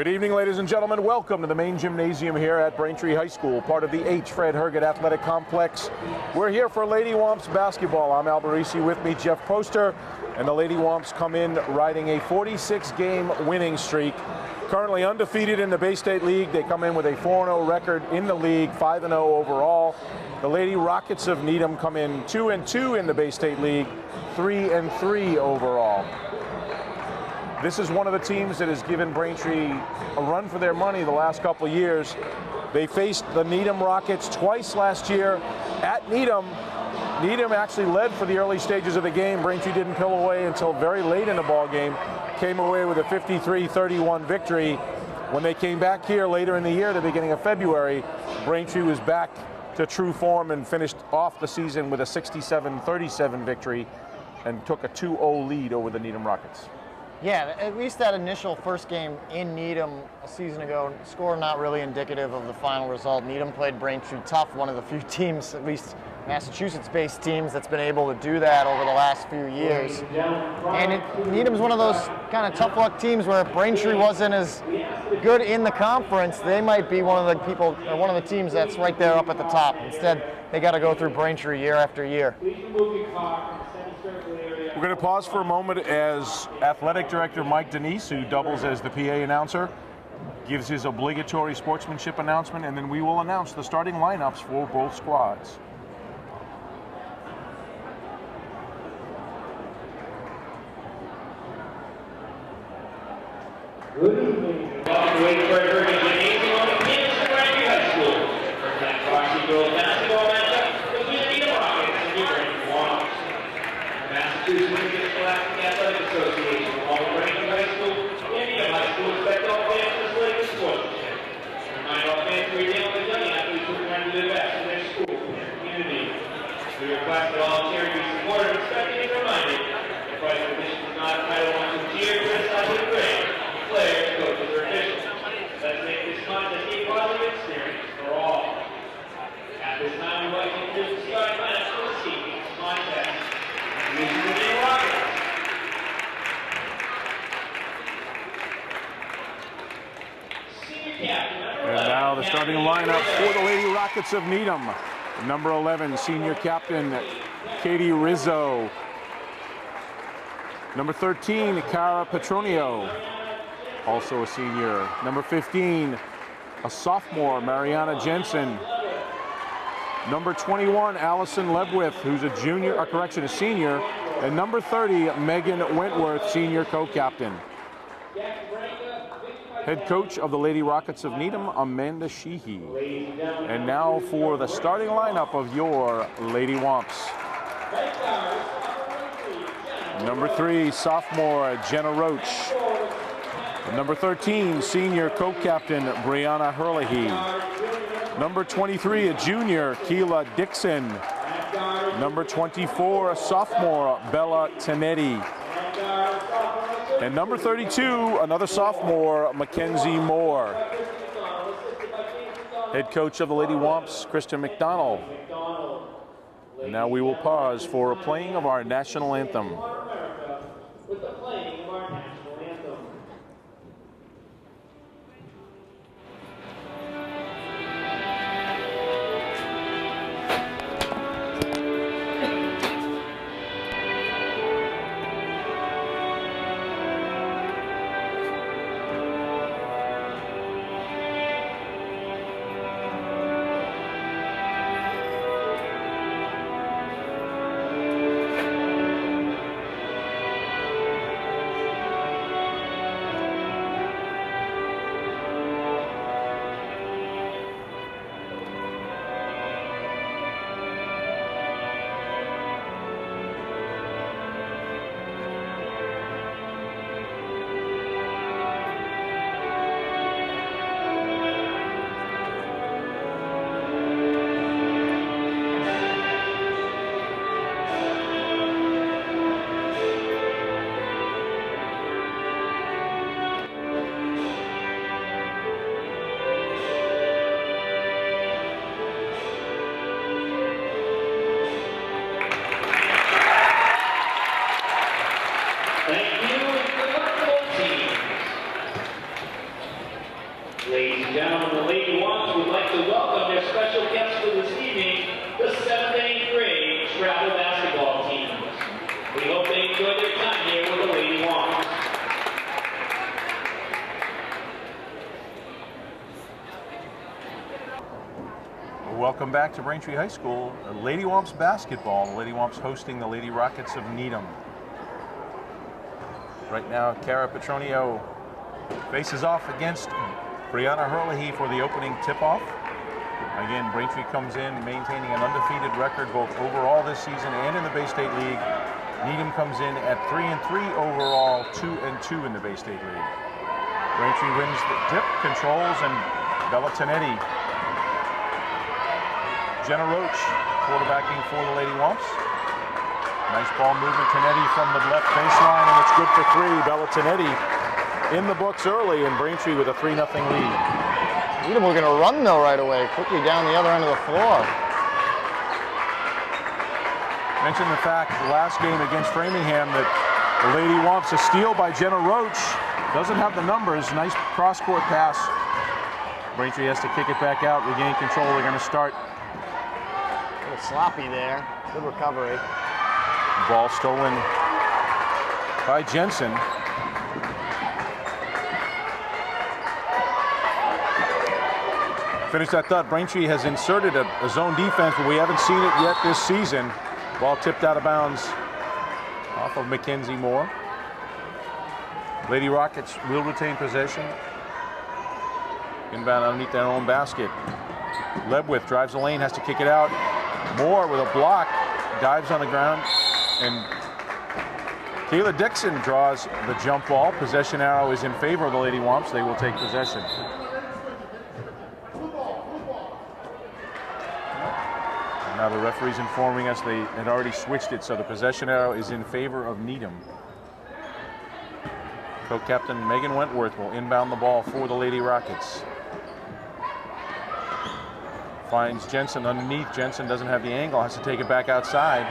Good evening, ladies and gentlemen. Welcome to the main gymnasium here at Braintree High School, part of the H. Fred Herget Athletic Complex. We're here for Lady Womps basketball. I'm Al Barisi, with me Jeff Poster, and the Lady Womps come in riding a 46-game winning streak. Currently undefeated in the Bay State League. They come in with a 4-0 record in the league, 5-0 overall. The Lady Rockets of Needham come in 2-2 in the Bay State League, 3-3 overall. This is one of the teams that has given Braintree a run for their money the last couple of years. They faced the Needham Rockets twice last year at Needham. Needham actually led for the early stages of the game. Braintree didn't pull away until very late in the ball game. Came away with a 53-31 victory. When they came back here later in the year, the beginning of February, Braintree was back to true form and finished off the season with a 67-37 victory and took a 2-0 lead over the Needham Rockets. Yeah, at least that initial first game in Needham a season ago, score not really indicative of the final result. Needham played Braintree tough, one of the few teams, at least Massachusetts-based teams, that's been able to do that over the last few years. And Needham's one of those kind of tough luck teams where if Braintree wasn't as good in the conference, they might be one of the people, or one of the teams that's right there up at the top. Instead, they got to go through Braintree year after year. We're going to pause for a moment as Athletic Director Mike Denise, who doubles as the PA announcer, gives his obligatory sportsmanship announcement, and then we will announce the starting lineups for both squads. Good evening. Welcome to H. Fred Herget Gymnasium on the campus of Braintree High School. First night varsity girls basketball matchup will be the Needham Rockets and the Braintree Womps. Massachusetts Scholastic Athletic Association, along with Braintree High School and Needham High School, expect all fans to display good sportsmanship. Remind all fans to redeal with the young athletes who trying to do their best in their school and their community. We request that all charity be supported and respected and reminded the price of admission is not entitled to cheer, criticize, or grade players, coaches, or officials. Let's make this contest a positive experience for all. At this time, we'd like to introduce the starting lineup for this evening's contest. And now the starting lineup for the Lady Rockets of Needham. Number 11, senior captain Katie Rizzo. Number 13, Cara Petronio, also a senior. Number 15, a sophomore, Mariana Jensen. Number 21, Allison Lebwith, who's a senior. And number 30, Megan Wentworth, senior co-captain. Head coach of the Lady Rockets of Needham, Amanda Sheehy. And now for the starting lineup of your Lady Womps. Number 3, sophomore, Jenna Roach. Number 13, senior co-captain, Brianna Herlihy. Number 23, a junior, Keela Dixon. Number 24, a sophomore, Bella Tenetti. And number 32, another sophomore, Mackenzie Moore. Head coach of the Lady Womps, Kristen McDonald. And now we will pause for a playing of our national anthem. welcome back to Braintree High School. Lady Womps basketball. The Lady Womps hosting the Lady Rockets of Needham. Right now, Cara Petronio faces off against Brianna Herlihy for the opening tip-off. Again, Braintree comes in maintaining an undefeated record both overall this season and in the Bay State League. Needham comes in at 3-3 overall, 2-2 in the Bay State League. Braintree wins the tip, controls, and Bella Tanetti. Jenna Roach quarterbacking for the Lady Womps. Nice ball movement, Tanetti from the left baseline, and it's good for three. Bella Tanetti in the books early, and Braintree with a 3-0 lead. Needham were going to run though right away, quickly down the other end of the floor. Mentioned the fact last game against Framingham that the Lady Womps, a steal by Jenna Roach, doesn't have the numbers. Nice cross-court pass. Braintree has to kick it back out, regain control. They're going to start. A little sloppy there. Good recovery. Ball stolen by Jensen. Finish that thought. Braintree has inserted a zone defense, but we haven't seen it yet this season. Ball tipped out of bounds off of Mackenzie Moore. Lady Rockets will retain possession. Inbound underneath their own basket. Lebwith drives the lane, has to kick it out. Moore with a block, dives on the ground, and Kayla Dixon draws the jump ball. Possession arrow is in favor of the Lady Womps. They will take possession. Now the referee's informing us they had already switched it, so the possession arrow is in favor of Needham. Co-captain Megan Wentworth will inbound the ball for the Lady Rockets. Finds Jensen underneath. Jensen doesn't have the angle, has to take it back outside.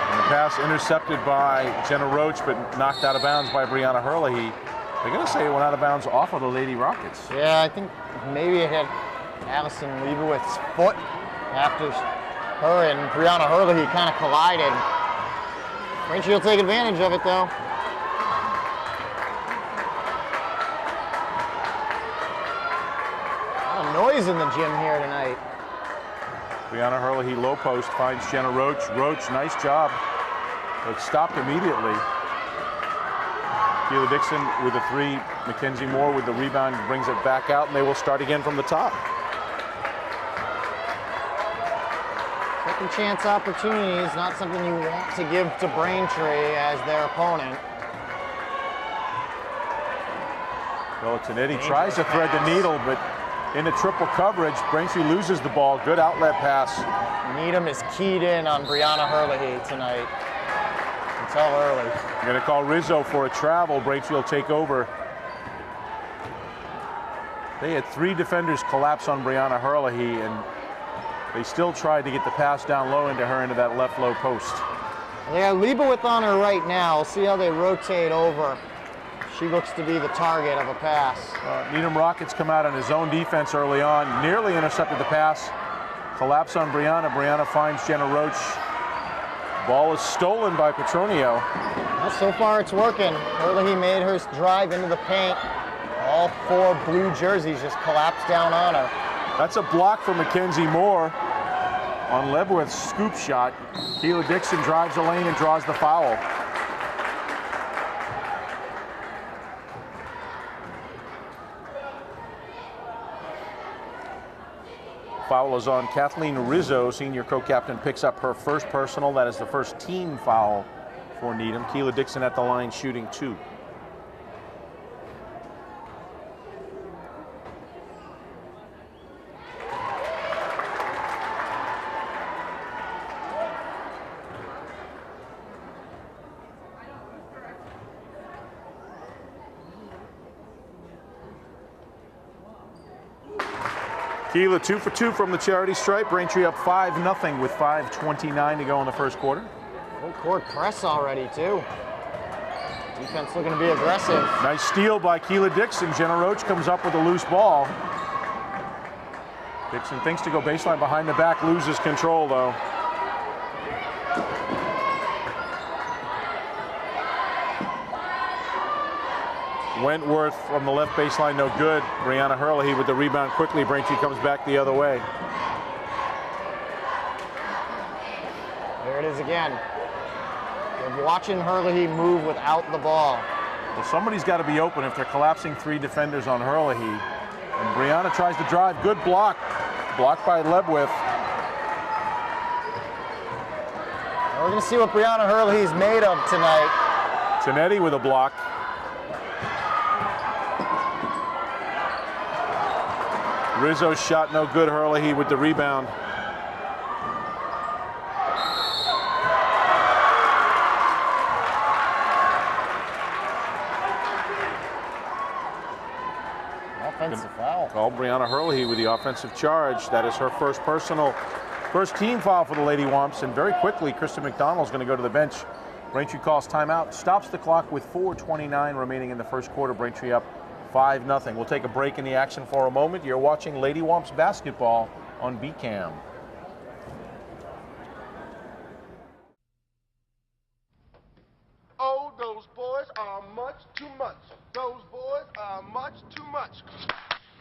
And the pass intercepted by Jenna Roach, but knocked out of bounds by Brianna Herlihy. They're going to say it went out of bounds off of the Lady Rockets. Yeah, I think maybe it had Allison Leibowith's foot after her and Brianna Herlihy kind of collided. Braintree will take advantage of it though. A lot of noise in the gym here tonight. Brianna Herlihy low post finds Jenna Roach. Roach, nice job, but stopped immediately. Keela Dixon with a three. Mackenzie Moore with the rebound brings it back out, and they will start again from the top. Second chance opportunities, not something you want to give to Braintree as their opponent. Bella Tanetti tries to thread the needle, but in the triple coverage, Braintree loses the ball. Good outlet pass. Needham is keyed in on Brianna Herlihy tonight. Until early. They're going to call Rizzo for a travel. Braintree will take over. They had three defenders collapse on Brianna Herlihy, and they still tried to get the pass down low into her into that left low post. They got Leibowith on her right now. We'll see how they rotate over. She looks to be the target of a pass. Needham Rockets come out on his own defense early on, nearly intercepted the pass. Collapse on Brianna. Brianna finds Jenna Roach. Ball is stolen by Petronio. Well, so far it's working. Herlihy made her drive into the paint. All four blue jerseys just collapsed down on her. That's a block for Mackenzie Moore on Lebwith's scoop shot. Keela Dixon drives the lane and draws the foul. Foul is on Kathleen Rizzo. Senior co-captain picks up her first personal. That is the first team foul for Needham. Keela Dixon at the line shooting two. Keela 2 for 2 from the charity stripe. Braintree up 5-0 with 5:29 to go in the first quarter. Full court press already too. Defense looking to be aggressive. Nice steal by Keela Dixon. Jenna Roach comes up with a loose ball. Dixon thinks to go baseline behind the back, loses control though. Wentworth from the left baseline, no good. Brianna Herlihy with the rebound quickly. Braintree comes back the other way. There it is again. We're watching Herlihy move without the ball. Well, somebody's got to be open if they're collapsing 3 defenders on Herlihy. And Brianna tries to drive. Good block. Blocked by Lebwith. We're going to see what Brianna Herlihy's made of tonight. Tanetti with a block. Rizzo's shot no good. Herlihy with the rebound. Offensive foul. Called Brianna Herlihy with the offensive charge. That is her first team foul for the Lady Womps. And very quickly, Kristen McDonald's going to go to the bench. Braintree calls timeout, stops the clock with 4:29 remaining in the first quarter. Braintree up 5-0. We'll take a break in the action for a moment. You're watching Lady Womps basketball on BCAM. Oh, those boys are much too much. Those boys are much too much.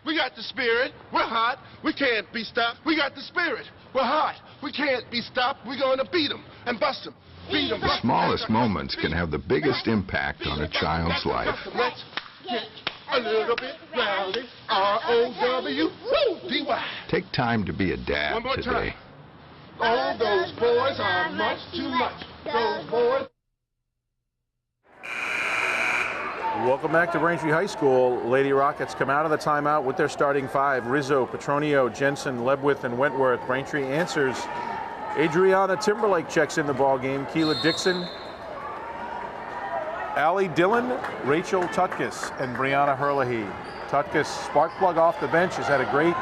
We got the spirit. We're hot. We can't be stopped. We got the spirit. We're hot. We can't be stopped. We're going to beat them and bust them. Beat them. The smallest moments can have the biggest impact on a child's life. Let's get a little bit rowdy. R-O-W-D-Y. Take time to be a One dad more today. time. Oh, those boys are much too much. Those boys. Welcome back to Braintree High School. Lady Rockets come out of the timeout with their starting 5. Rizzo, Petronio, Jensen, Lebwith, and Wentworth. Braintree answers. Adriana Timberlake checks in the ball game. Keela Dixon, Allie Dillon, Rachel Tutkus, and Brianna Herlihy. Tutkus, spark plug off the bench, has had a great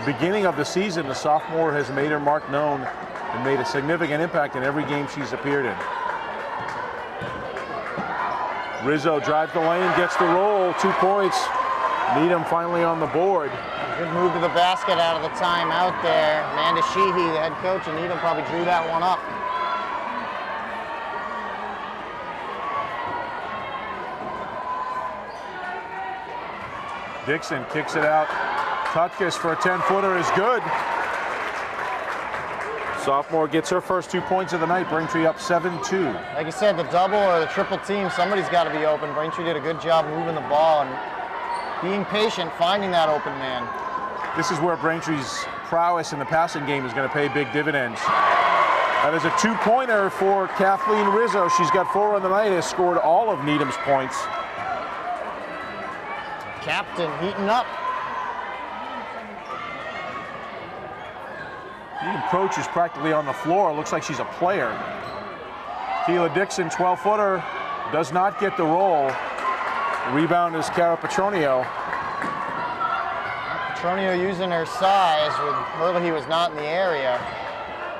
beginning of the season. The sophomore has made her mark known and made a significant impact in every game she's appeared in. Rizzo drives the lane, gets the roll, 2 points. Needham finally on the board. Good move to the basket out of the timeout there. Amanda Sheehy, the head coach, and Needham probably drew that one up. Dixon kicks it out. Tutkus for a 10-footer is good. Sophomore gets her first 2 points of the night. Braintree up 7-2. Like you said, the double or the triple team, somebody's got to be open. Braintree did a good job moving the ball and being patient, finding that open man. This is where Braintree's prowess in the passing game is going to pay big dividends. That is a 2-pointer for Kathleen Rizzo. She's got 4 on the night, has scored all of Needham's points. Captain heating up. Needham coach is practically on the floor. Looks like she's a player. Keela Dixon, 12-footer, does not get the roll. Rebound is Cara Petronio. Petronio using her size when Herlihy was not in the area.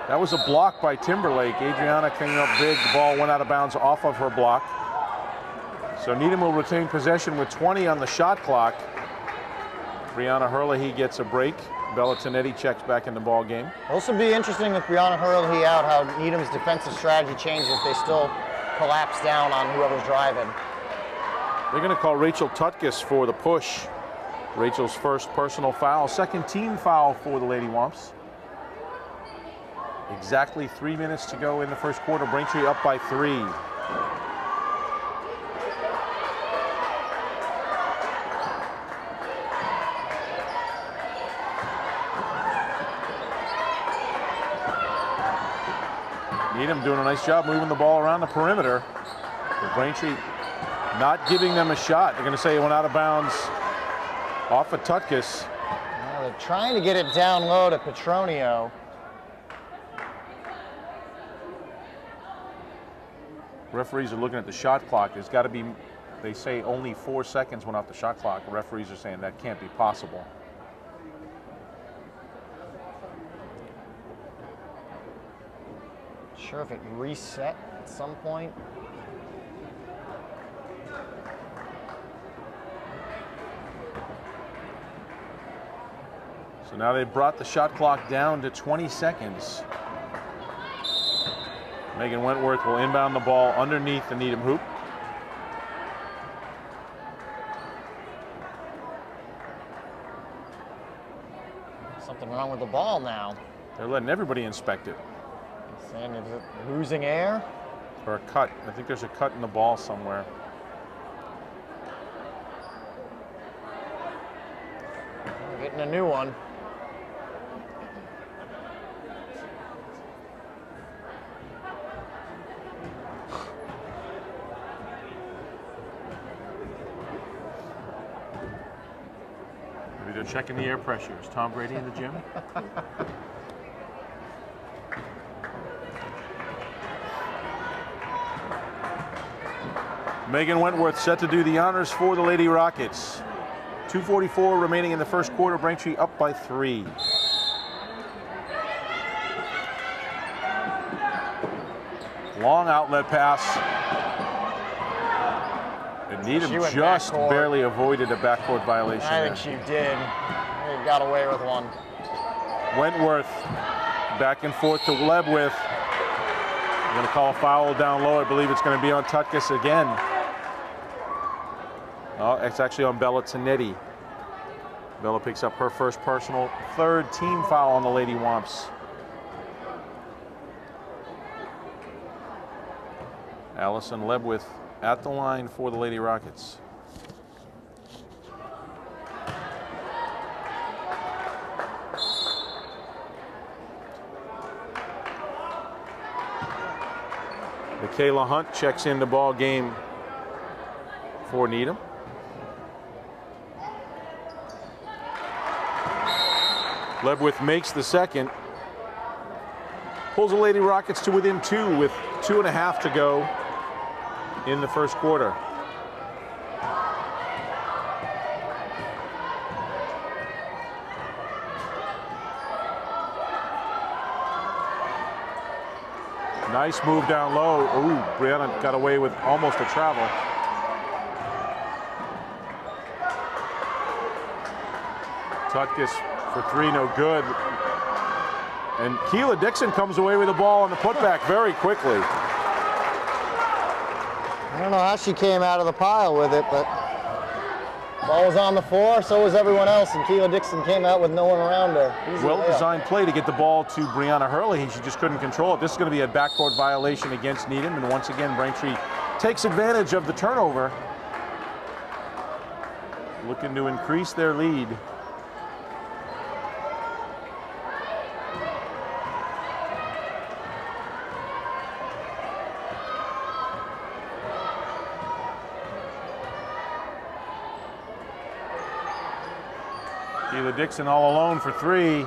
That was a block by Timberlake. Adriana came up big. The ball went out of bounds off of her block. So Needham will retain possession with 20 on the shot clock. Brianna Herlihy gets a break. Bella Tanetti checks back in the ball game. Also be interesting with Brianna Herlihy out how Needham's defensive strategy changes if they still collapse down on whoever's driving. They're going to call Rachel Tutkus for the push. Rachel's first personal foul, second team foul for the Lady Womps. Exactly 3 minutes to go in the first quarter. Braintree up by 3. Needham doing a nice job moving the ball around the perimeter. But Braintree not giving them a shot. They're going to say it went out of bounds off of Tutkus. Well, they're trying to get it down low to Petronio. Referees are looking at the shot clock. There's got to be, they say only 4 seconds went off the shot clock. Referees are saying that can't be possible. Sure if it reset at some point. So now they've brought the shot clock down to 20 seconds. Megan Wentworth will inbound the ball underneath the Needham hoop. Something wrong with the ball now. They're letting everybody inspect it. Saying, is it losing air? Or a cut. I think there's a cut in the ball somewhere. We're getting a new one. Maybe they're checking the air pressure. Is Tom Brady in the gym? Megan Wentworth set to do the honors for the Lady Rockets. 2:44 remaining in the first quarter. Braintree up by 3. Long outlet pass. And Needham just barely avoided a backcourt violation. I think she did. They got away with one. Wentworth back and forth to Lebwith. I'm going to call a foul down low. I believe it's going to be on Tutkus again. Oh, it's actually on Bella Tanetti. Bella picks up her first personal, 3rd team foul on the Lady Womps. Allison Lebwith at the line for the Lady Rockets. Michaela Hunt checks in the ball game for Needham. Lebwith makes the second. Pulls the Lady Rockets to within 2 with 2.5 to go in the first quarter. Nice move down low. Ooh, Brianna got away with almost a travel. Tutkus for 3, no good. And Keela Dixon comes away with the ball on the putback very quickly. I don't know how she came out of the pile with it, but ball was on the floor, so was everyone else, and Keela Dixon came out with no one around her. Well-designed play to get the ball to Brianna Hurley. She just couldn't control it. This is going to be a backcourt violation against Needham, and once again, Braintree takes advantage of the turnover, looking to increase their lead. Keela Dixon all alone for 3.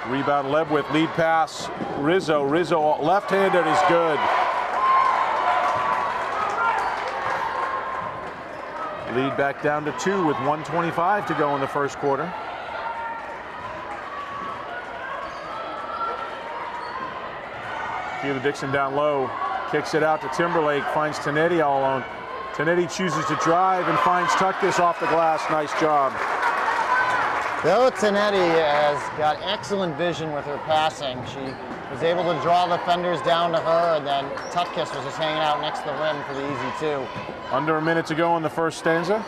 Rebound Lebwith, lead pass, Rizzo. Rizzo left-handed is good. Lead back down to 2 with 1:25 to go in the first quarter. Keela Dixon down low, kicks it out to Timberlake, finds Tanetti all alone. Tanetti chooses to drive and finds Tutkus off the glass. Nice job. Bella Tanetti has got excellent vision with her passing. She was able to draw defenders down to her, and then Tutkus was just hanging out next to the rim for the easy 2. Under a minute to go in the first stanza.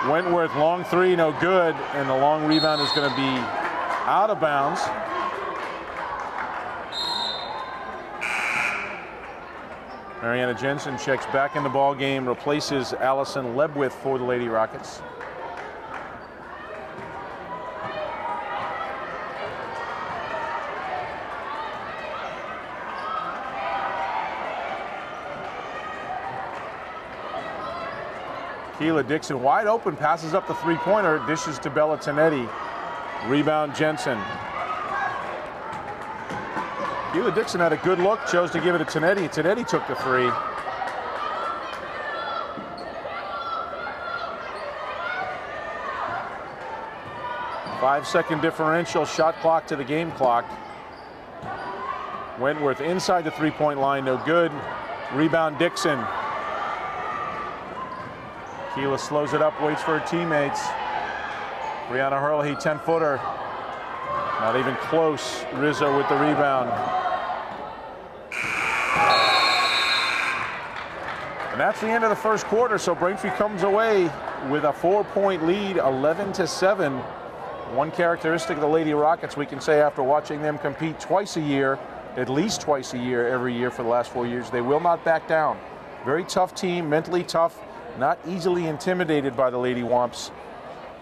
Wentworth, long 3, no good, and the long rebound is going to be out of bounds. Mariana Jensen checks back in the ball game, replaces Allison Lebwith for the Lady Rockets. Keela Dixon wide open, passes up the 3-pointer, dishes to Bella Tanetti. Rebound Jensen. Keela Dixon had a good look, chose to give it to Tanetti. Tanetti took the 3. Five-second differential, shot clock to the game clock. Wentworth inside the 3-point line, no good. Rebound Dixon. Keela slows it up, waits for her teammates. Brianna Hurley, 10-footer. Not even close. Rizzo with the rebound. And that's the end of the first quarter, so Braintree comes away with a 4-point lead, 11-7. One characteristic of the Lady Rockets, we can say after watching them compete twice a year, at least twice a year, every year for the last 4 years, they will not back down. Very tough team, mentally tough, not easily intimidated by the Lady Womps,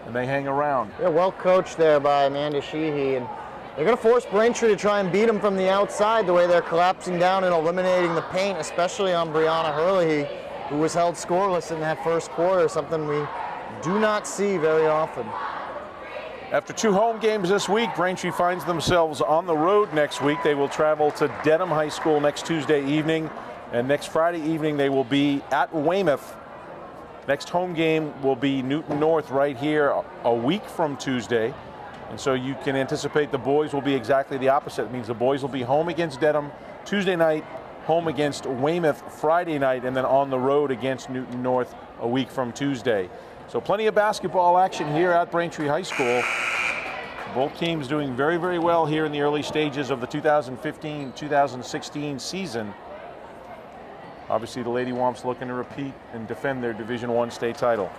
and they hang around. Yeah, well coached there by Amanda Sheehy, and they're going to force Braintree to try and beat them from the outside the way they're collapsing down and eliminating the paint, especially on Brianna Hurley, who was held scoreless in that first quarter, something we do not see very often. After 2 home games this week, Braintree finds themselves on the road next week. They will travel to Dedham High School next Tuesday evening, and next Friday evening they will be at Weymouth. Next home game will be Newton North right here a week from Tuesday. And so you can anticipate the boys will be exactly the opposite. It means the boys will be home against Dedham Tuesday night, home against Weymouth Friday night, and then on the road against Newton North a week from Tuesday. So plenty of basketball action here at Braintree High School. Both teams doing very, very well here in the early stages of the 2015-2016 season. Obviously, the Lady Womps looking to repeat and defend their Division I state title.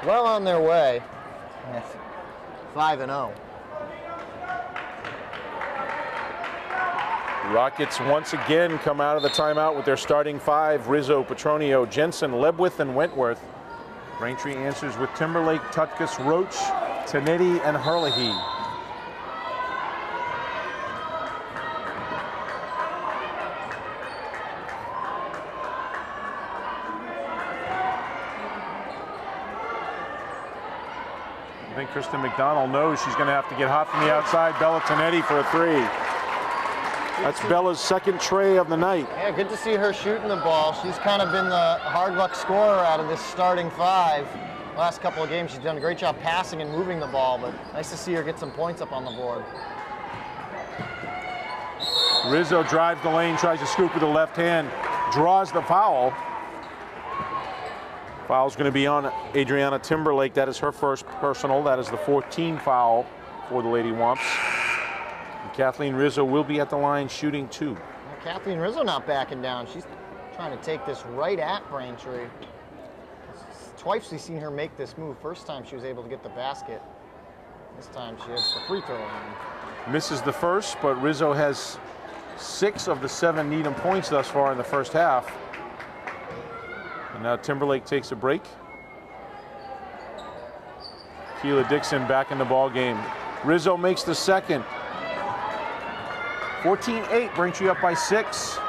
Well on their way. 5-0. Rockets once again come out of the timeout with their starting 5, Rizzo, Petronio, Jensen, Lebwith, and Wentworth. Braintree answers with Timberlake, Tutkus, Roach, Tanetti, and Herlihy. I think Kristen McDonald knows she's going to have to get hot from the outside. Bella Tanetti for a 3. That's Bella's second tray of the night. Yeah, good to see her shooting the ball. She's kind of been the hard luck scorer out of this starting 5. Last couple of games, she's done a great job passing and moving the ball, but nice to see her get some points up on the board. Rizzo drives the lane, tries to scoop with the left hand, draws the foul. Foul's going to be on Adriana Timberlake. That is her first personal. That is the 14th foul for the Lady Womps. And Kathleen Rizzo will be at the line shooting 2. Well, Kathleen Rizzo not backing down. She's trying to take this right at Braintree. Twice we've seen her make this move. First time she was able to get the basket. This time she hits the free throw line. Misses the first, but Rizzo has 6 of the 7 Needham points thus far in the first half. And now Timberlake takes a break. Keela Dixon back in the ball game. Rizzo makes the second. 14-8, Braintree up by 6.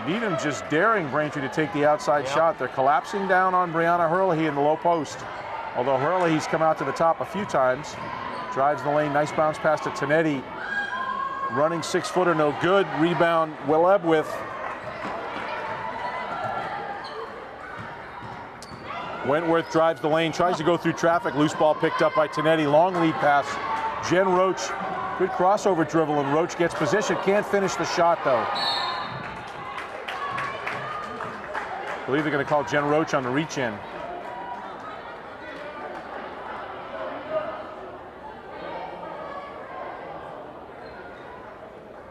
Needham just daring Braintree to take the outside shot. They're collapsing down on Brianna Herlihy in the low post. Although Herlihy's come out to the top a few times. Drives the lane, nice bounce pass to Tanetti. Running 6-footer, no good. Rebound, Lebwith. Wentworth drives the lane, tries to go through traffic. Loose ball picked up by Tanetti. Long lead pass. Jen Roach, good crossover dribble, and Roach gets position. Can't finish the shot, though. I believe they're going to call Jen Roach on the reach-in.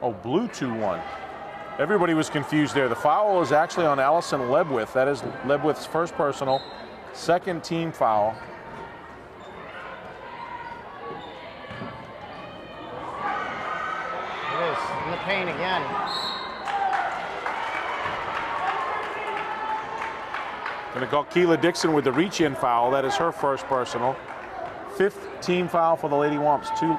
Oh, blue 2-1. Everybody was confused there. The foul is actually on Allison Lebwith. That is Lebwith's first personal, second team foul. It is in the paint again. Going to call Keela Dixon with the reach-in foul. That is her first personal. 5th team foul for the Lady Womps. 2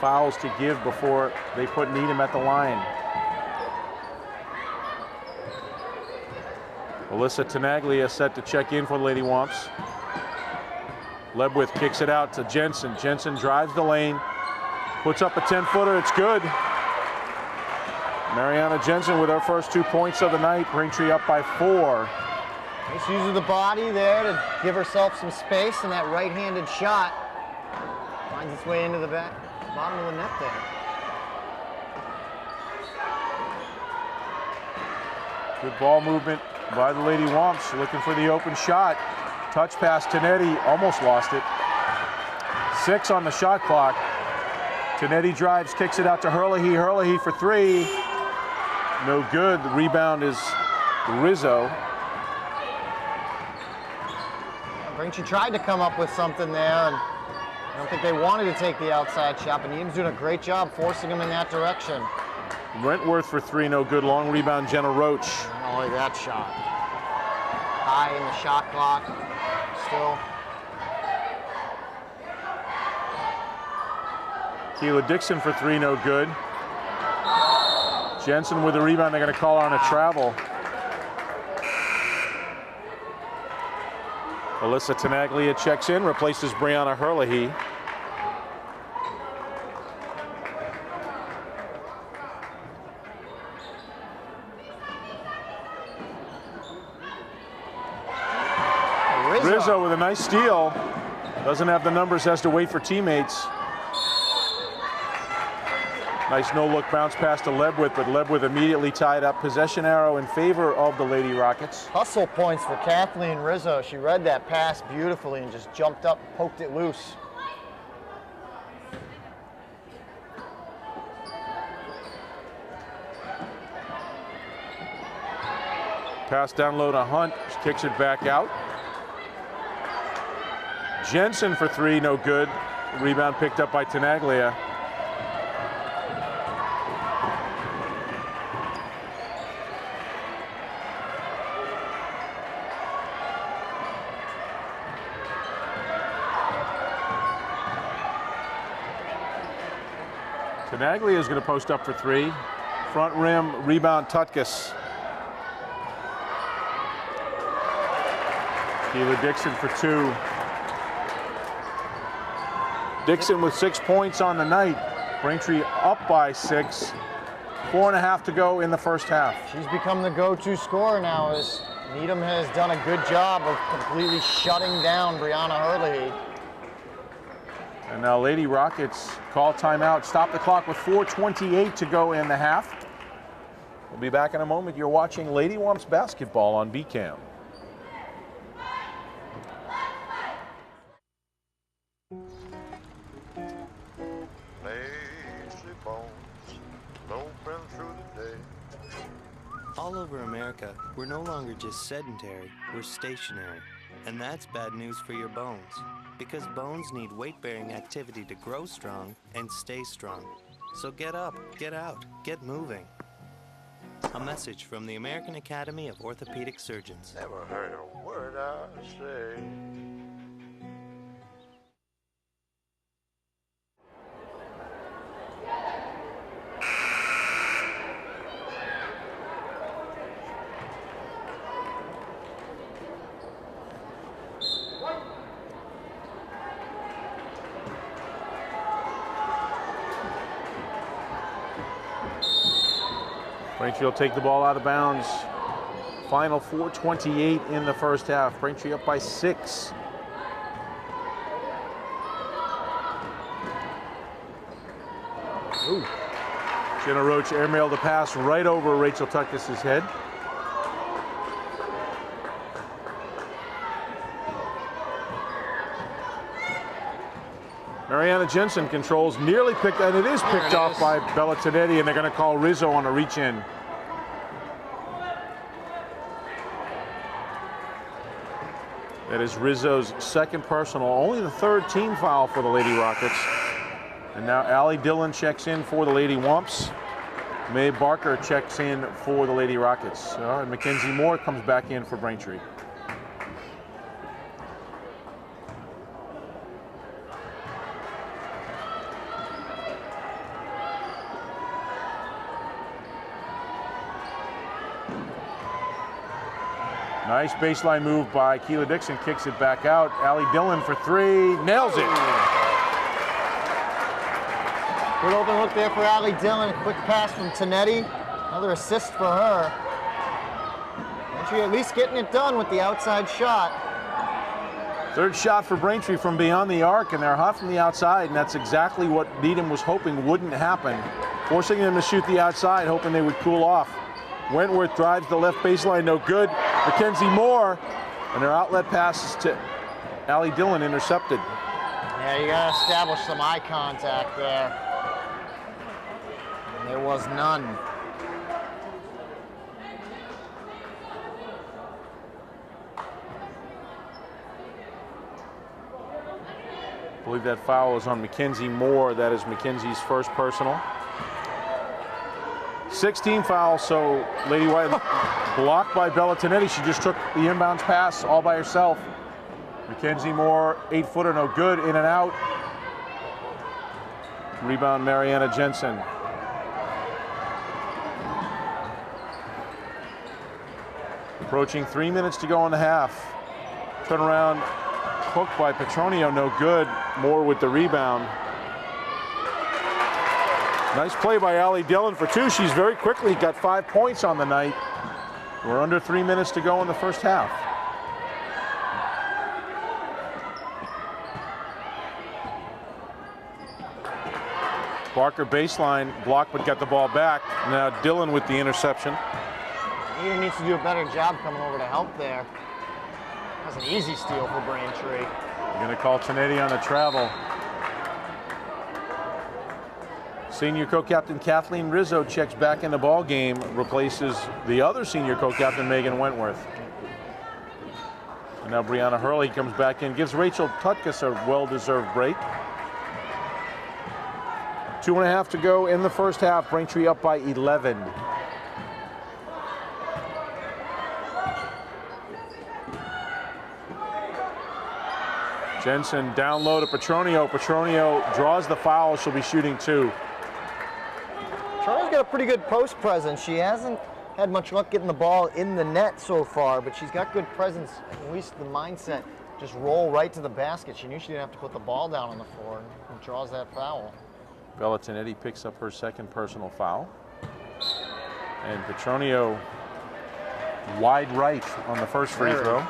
fouls to give before they put Needham at the line. Alyssa Tenaglia set to check in for the Lady Womps. Lebwith kicks it out to Jensen. Jensen drives the lane, puts up a 10-footer. It's good. Mariana Jensen with her first 2 points of the night. Braintree up by 4. Just uses the body there to give herself some space, and that right-handed shot finds its way into the bottom of the net there. Good ball movement by the Lady Womps, looking for the open shot. Touch pass, Tanetti almost lost it. 6 on the shot clock. Tanetti drives, kicks it out to Herlihy. Herlihy for three. No good. The rebound is Rizzo. Braintree tried to come up with something there, and I don't think they wanted to take the outside shot, but Needham's doing a great job forcing him in that direction. Rentworth for three, no good. Long rebound, Jenna Roach. Oh, look at that shot. High in the shot clock, still. Keela Dixon for three, no good. Jensen with the rebound, they're gonna call on a travel. Alyssa Tenaglia checks in, replaces Brianna Herlihy. Rizzo with a nice steal. Doesn't have the numbers, has to wait for teammates. Nice no-look bounce pass to Lebwith, but Lebwith immediately tied up. Possession arrow in favor of the Lady Rockets. Hustle points for Kathleen Rizzo. She read that pass beautifully and just jumped up, poked it loose. Pass down low to Hunt, she kicks it back out. Jensen for three, no good. Rebound picked up by Tenaglia. Tenaglia is going to post up for three. Front rim, rebound, Tutkus. Keela Dixon for two. Dixon with 6 points on the night. Braintree up by 6. 4.5 to go in the first half. She's become the go-to scorer now, as Needham has done a good job of completely shutting down Brianna Herlihy. And now Lady Rockets call timeout, stop the clock with 4:28 to go in the half. We'll be back in a moment. You're watching Lady Womps basketball on BCAM. All over America, we're no longer just sedentary, we're stationary. And that's bad news for your bones, because bones need weight-bearing activity to grow strong and stay strong. So get up, get out, get moving. A message from the American Academy of Orthopedic Surgeons. Never heard a word I say. Braintree will take the ball out of bounds. Final 4:28 in the first half. Braintree up by 6. Ooh. Jenna Roach airmailed the pass right over Rachel Tutkus' head. Mariana Jensen controls, nearly picked, and it is picked off by Bella Tanetti, and they're going to call Rizzo on a reach-in. That is Rizzo's second personal, only the third team foul for the Lady Rockets. And now Allie Dillon checks in for the Lady Womps. Mae Barker checks in for the Lady Rockets. And Mackenzie Moore comes back in for Braintree. Nice baseline move by Keela Dixon, kicks it back out. Allie Dillon for three, nails it. Good open look there for Allie Dillon. Quick pass from Tanetti. Another assist for her. Braintree at least getting it done with the outside shot. Third shot for Braintree from beyond the arc, and they're hot from the outside, and that's exactly what Needham was hoping wouldn't happen. Forcing them to shoot the outside, hoping they would cool off. Wentworth drives the left baseline, no good. Mackenzie Moore, and their outlet passes to Allie Dillon intercepted. Yeah, you gotta establish some eye contact there. There was none. I believe that foul is on Mackenzie Moore. That is Mackenzie's first personal. 16 fouls, so Lady White blocked by Bellatinetti. She just took the inbounds pass all by herself. Mackenzie Moore, 8-footer, no good, in and out. Rebound, Mariana Jensen. Approaching 3 minutes to go in the half. Turnaround hook by Petronio, no good. Moore with the rebound. Nice play by Allie Dillon for two. She's very quickly got 5 points on the night. We're under 3 minutes to go in the first half. Barker baseline blocked but got the ball back. Now Dillon with the interception. Needham needs to do a better job coming over to help there. That's an easy steal for Braintree. You're going to call Tonetti on the travel. Senior co-captain Kathleen Rizzo checks back in the ball game, replaces the other senior co-captain Megan Wentworth. And now Brianna Hurley comes back in, gives Rachel Tutkus a well-deserved break. 2.5 to go in the first half. Braintree up by 11. Jensen down low to Petronio. Petronio draws the foul. She'll be shooting two. Petronio's got a pretty good post presence. She hasn't had much luck getting the ball in the net so far, but she's got good presence, at least the mindset. Just roll right to the basket. She knew she didn't have to put the ball down on the floor and draws that foul. Bellatinetti picks up her second personal foul. And Petronio wide right on the first free throw.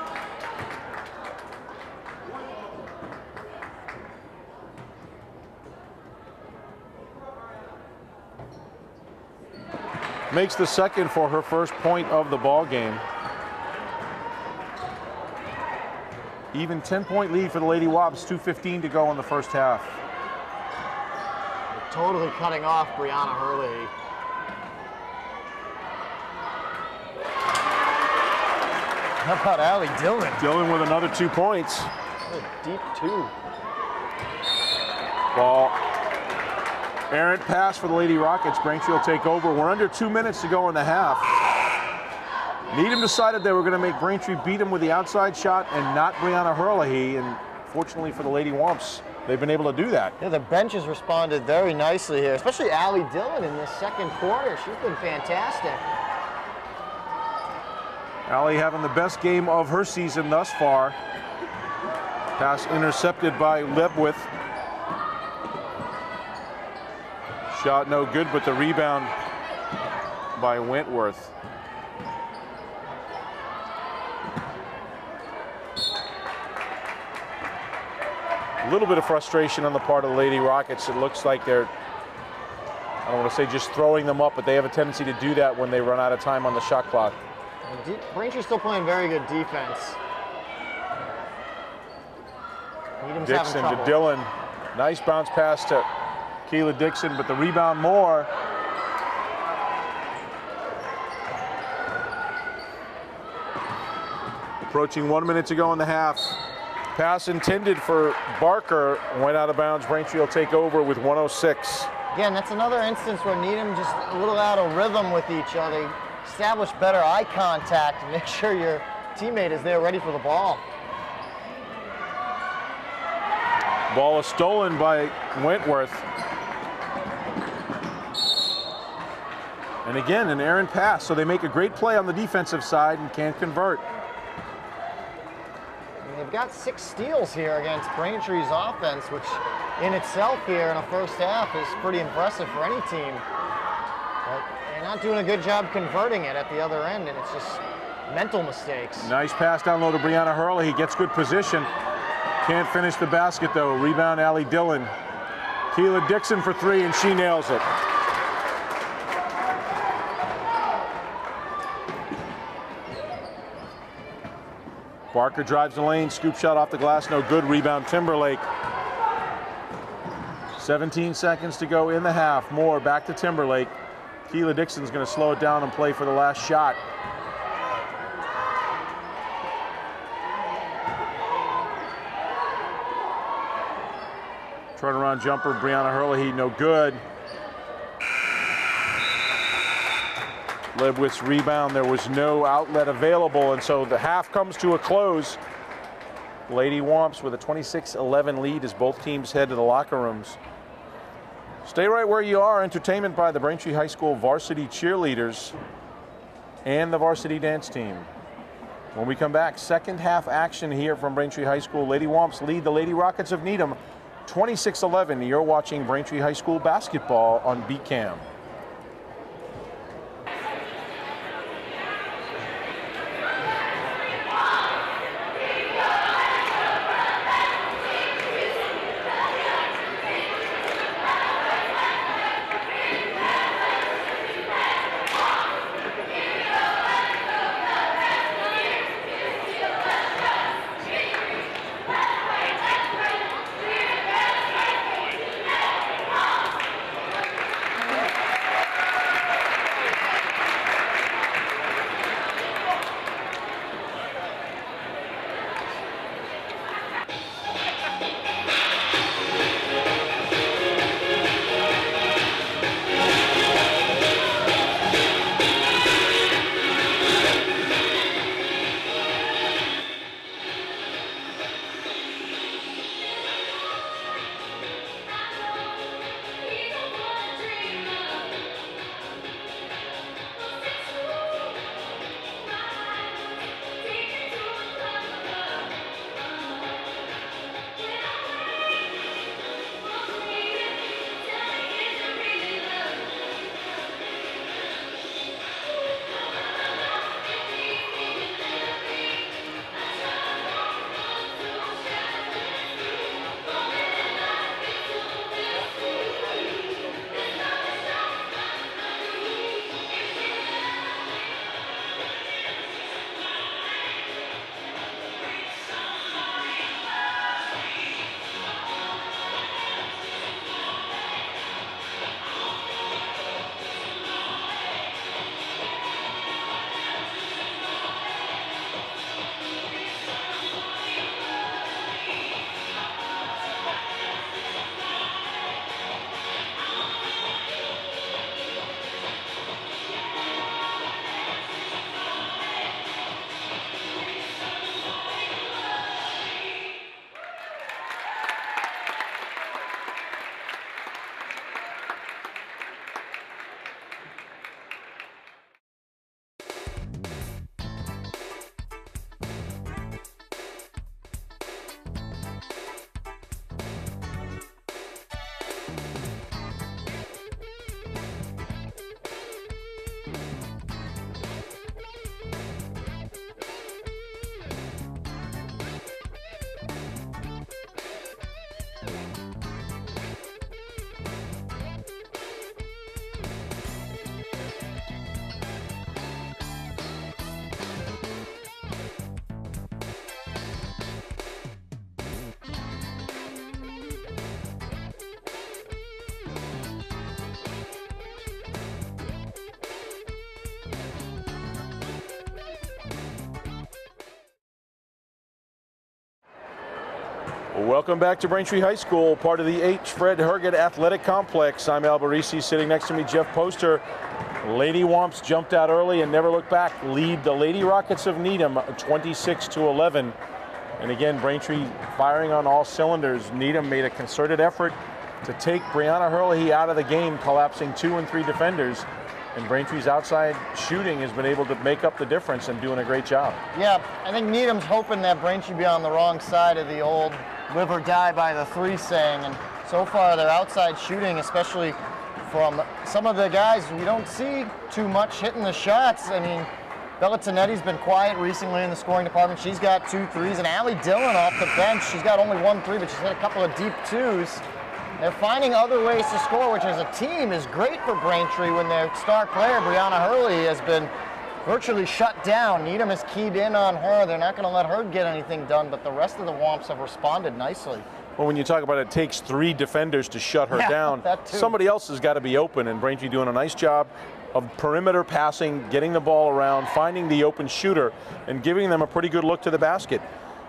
Makes the second for her first point of the ball game. Even 10-point lead for the Lady Wops, 2:15 to go in the first half. Totally cutting off Brianna Hurley. How about Allie Dillon? Dillon with another 2 points. A deep two. Ball. Errant pass for the Lady Rockets. Braintree will take over. We're under 2 minutes to go in the half. Needham decided they were going to make Braintree beat them with the outside shot and not Brianna Hurley. And fortunately for the Lady Womps, they've been able to do that. Yeah, the bench has responded very nicely here, especially Allie Dillon in this second quarter. She's been fantastic. Allie having the best game of her season thus far. Pass intercepted by Lebwith. Shot no good, but the rebound by Wentworth. A little bit of frustration on the part of the Lady Rockets. It looks like they're, I don't want to say just throwing them up, but they have a tendency to do that when they run out of time on the shot clock. Braintree's still playing very good defense. Needham's Dixon having to trouble. Dillon. Nice bounce pass to Keela Dixon, but the rebound Moore. Approaching 1 minute to go in the half. Pass intended for Barker, went out of bounds. Braintree will take over with 1:06. Again, that's another instance where Needham just a little out of rhythm with each other. Establish better eye contact and make sure your teammate is there ready for the ball. Ball is stolen by Wentworth. And again, an errant pass, so they make a great play on the defensive side and can't convert. And they've got 6 steals here against Braintree's offense, which in itself here in the first half is pretty impressive for any team. But they're not doing a good job converting it at the other end, and it's just mental mistakes. Nice pass down low to Brianna Hurley. He gets good position. Can't finish the basket though. Rebound Allie Dillon. Keela Dixon for 3 and she nails it. Barker drives the lane, scoop shot off the glass, no good. Rebound Timberlake. 17 seconds to go in the half. Moore back to Timberlake. Keela Dixon's going to slow it down and play for the last shot. Turnaround jumper, Brianna Herlihy, no good. Lebwitz's rebound, there was no outlet available, and so the half comes to a close. Lady Womps with a 26-11 lead as both teams head to the locker rooms. Stay right where you are. Entertainment by the Braintree High School varsity cheerleaders and the varsity dance team. When we come back, second half action here from Braintree High School. Lady Womps lead the Lady Rockets of Needham 26-11. You're watching Braintree High School basketball on BCAM. Welcome back to Braintree High School, part of the H. Fred Herget Athletic Complex. I'm Al Barisi, sitting next to me, Jeff Poster. Lady Womps jumped out early and never looked back. Lead the Lady Rockets of Needham 26-11. And again, Braintree firing on all cylinders. Needham made a concerted effort to take Brianna Herlihy out of the game, collapsing 2 and 3 defenders. And Braintree's outside shooting has been able to make up the difference and doing a great job. Yeah, I think Needham's hoping that Braintree be on the wrong side of the old live or die by the 3 saying, and so far their outside shooting, especially from some of the guys we don't see too much hitting the shots. I mean, Bella Tonetti's been quiet recently in the scoring department. She's got 2 threes, and Allie Dillon off the bench, she's got only 1 3, but she's hit a couple of deep 2s. They're finding other ways to score, which as a team is great for Braintree when their star player, Brianna Herlihy, has been virtually shut down. Needham has keyed in on her. They're not going to let her get anything done, but the rest of the Womps have responded nicely. Well, when you talk about it takes 3 defenders to shut her down, somebody else has got to be open, and Braintree doing a nice job of perimeter passing, getting the ball around, finding the open shooter, and giving them a pretty good look to the basket.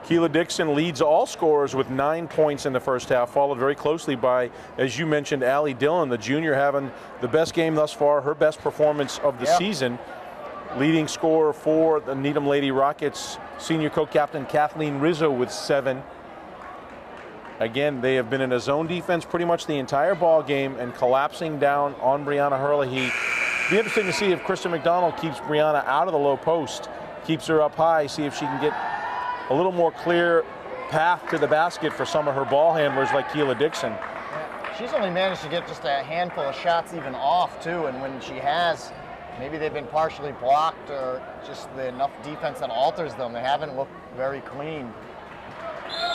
Keela Dixon leads all scorers with 9 points in the first half, followed very closely by, as you mentioned, Allie Dillon, the junior, having the best game thus far, her best performance of the season. Leading scorer for the Needham Lady Rockets, senior co-captain Kathleen Rizzo with 7. Again, they have been in a zone defense pretty much the entire ball game and collapsing down on Brianna Herlihy. Be interesting to see if Krista McDonald keeps Brianna out of the low post, keeps her up high, see if she can get a little more clear path to the basket for some of her ball handlers like Keela Dixon. Yeah, she's only managed to get just a handful of shots even off too, and when she has, maybe they've been partially blocked or just enough defense that alters them. They haven't looked very clean.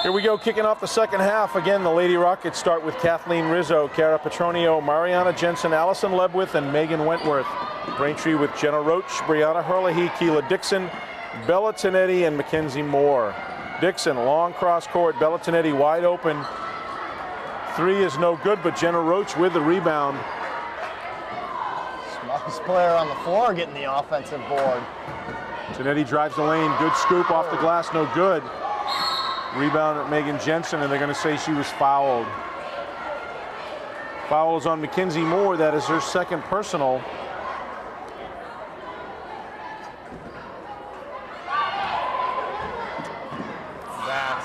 Here we go, kicking off the second half. Again, the Lady Rockets start with Kathleen Rizzo, Cara Petronio, Mariana Jensen, Allison Lebwith, and Megan Wentworth. Braintree with Jenna Roach, Brianna Herlihy, Keela Dixon, Bella Tinetti, and Mackenzie Moore. Dixon, long cross court, Bella Tinetti wide open. 3 is no good, but Jenna Roach with the rebound. Smallest player on the floor getting the offensive board. Tinetti drives the lane, good scoop off the glass, no good. Rebound at Megan Jensen, and they're going to say she was fouled. Foul is on Mackenzie Moore. That is her second personal.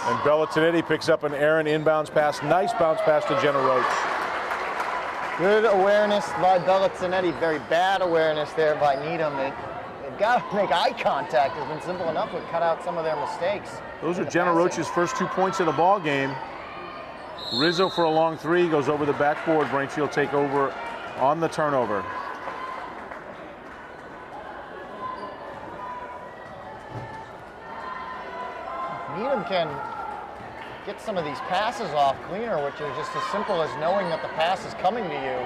And Bella Tinetti picks up an errant inbounds pass. Nice bounce pass to Jenna Roach. Good awareness by Bella Tinetti. Very bad awareness there by Needham. They've got to make eye contact. It's been simple enough to cut out some of their mistakes. Those are Jenna Roach's first 2 points of the ball game. Rizzo for a long 3 goes over the backboard. Braintree will take over on the turnover. Needham can get some of these passes off cleaner, which are just as simple as knowing that the pass is coming to you.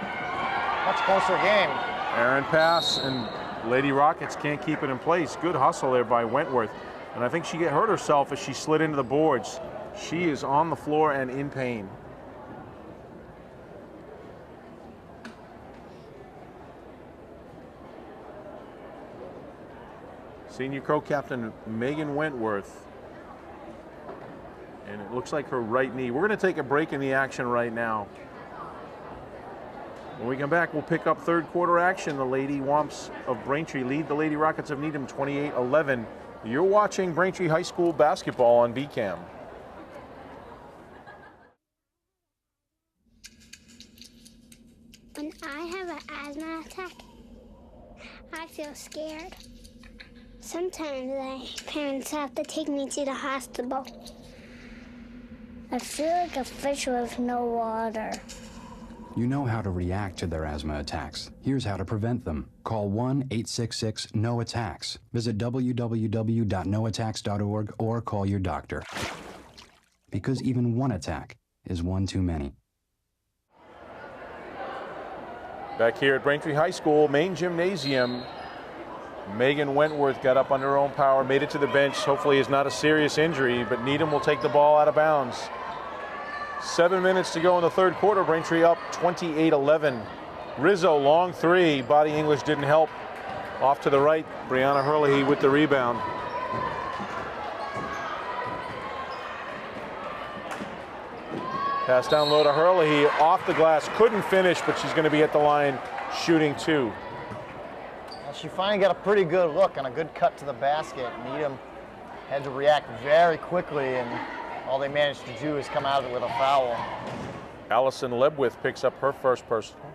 Much closer game. Errant pass, and Lady Rockets can't keep it in place. Good hustle there by Wentworth. And I think she hurt herself as she slid into the boards. She is on the floor and in pain. Senior co-captain Megan Wentworth. And it looks like her right knee. We're going to take a break in the action right now. When we come back, we'll pick up third quarter action. The Lady Womps of Braintree lead the Lady Rockets of Needham 28-11. You're watching Braintree High School basketball on BCAM. When I have an asthma attack, I feel scared. Sometimes my parents have to take me to the hospital. I feel like a fish with no water. You know how to react to their asthma attacks. Here's how to prevent them. Call 1-866-NO-ATTACKS. Visit www.noattacks.org or call your doctor. Because even one attack is one too many. Back here at Braintree High School, main gymnasium. Megan Wentworth got up under her own power, made it to the bench. Hopefully it's not a serious injury, but Needham will take the ball out of bounds. 7 minutes to go in the third quarter. Braintree up 28-11. Rizzo, long 3. Body English didn't help. Off to the right, Brianna Herlihy with the rebound. Pass down low to Herlihy, off the glass, couldn't finish, but she's going to be at the line shooting 2. Well, she finally got a pretty good look and a good cut to the basket. Needham had to react very quickly, and all they managed to do is come out of it with a foul. Allison Lebwith picks up her first personal.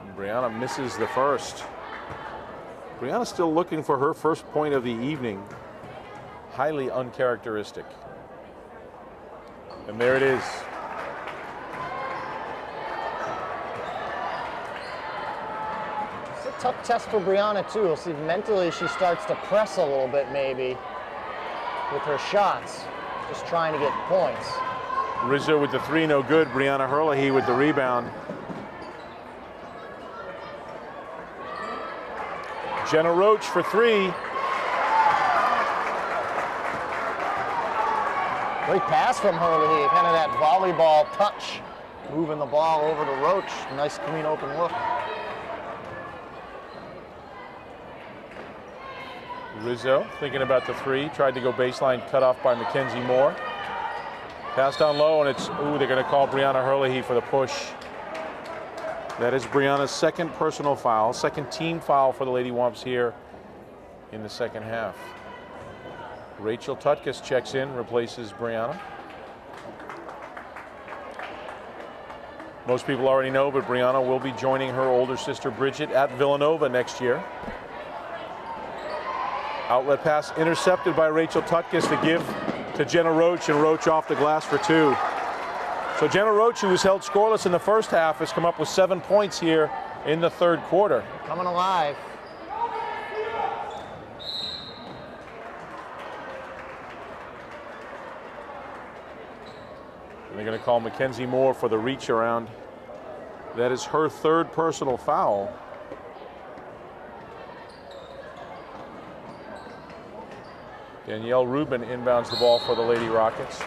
And Brianna misses the first. Brianna's still looking for her first point of the evening. Highly uncharacteristic. And there it is. It's a tough test for Brianna too. We'll see if mentally she starts to press a little bit maybe with her shots, just trying to get points. Rizzo with the 3, no good. Brianna Herlihy with the rebound. Jenna Roach for 3. Great pass from Herlihy, kind of that volleyball touch, moving the ball over to Roach. Nice clean open look. Rizzo thinking about the three, tried to go baseline, cut off by Mackenzie Moore. Pass down low, and it's, ooh, they're going to call Brianna Herlihy for the push. That is Brianna's second personal foul, second team foul for the Lady Womps here in the second half. Rachel Tutkus checks in, replaces Brianna. Most people already know, but Brianna will be joining her older sister Bridget at Villanova next year. Outlet pass intercepted by Rachel Tutkus to give to Jenna Roach, and Roach off the glass for two. So Jenna Roach, who was held scoreless in the first half, has come up with 7 points here in the third quarter. Coming alive. And they're going to call Mackenzie Moore for the reach around. That is her third personal foul. Danielle Rubin inbounds the ball for the Lady Rockets.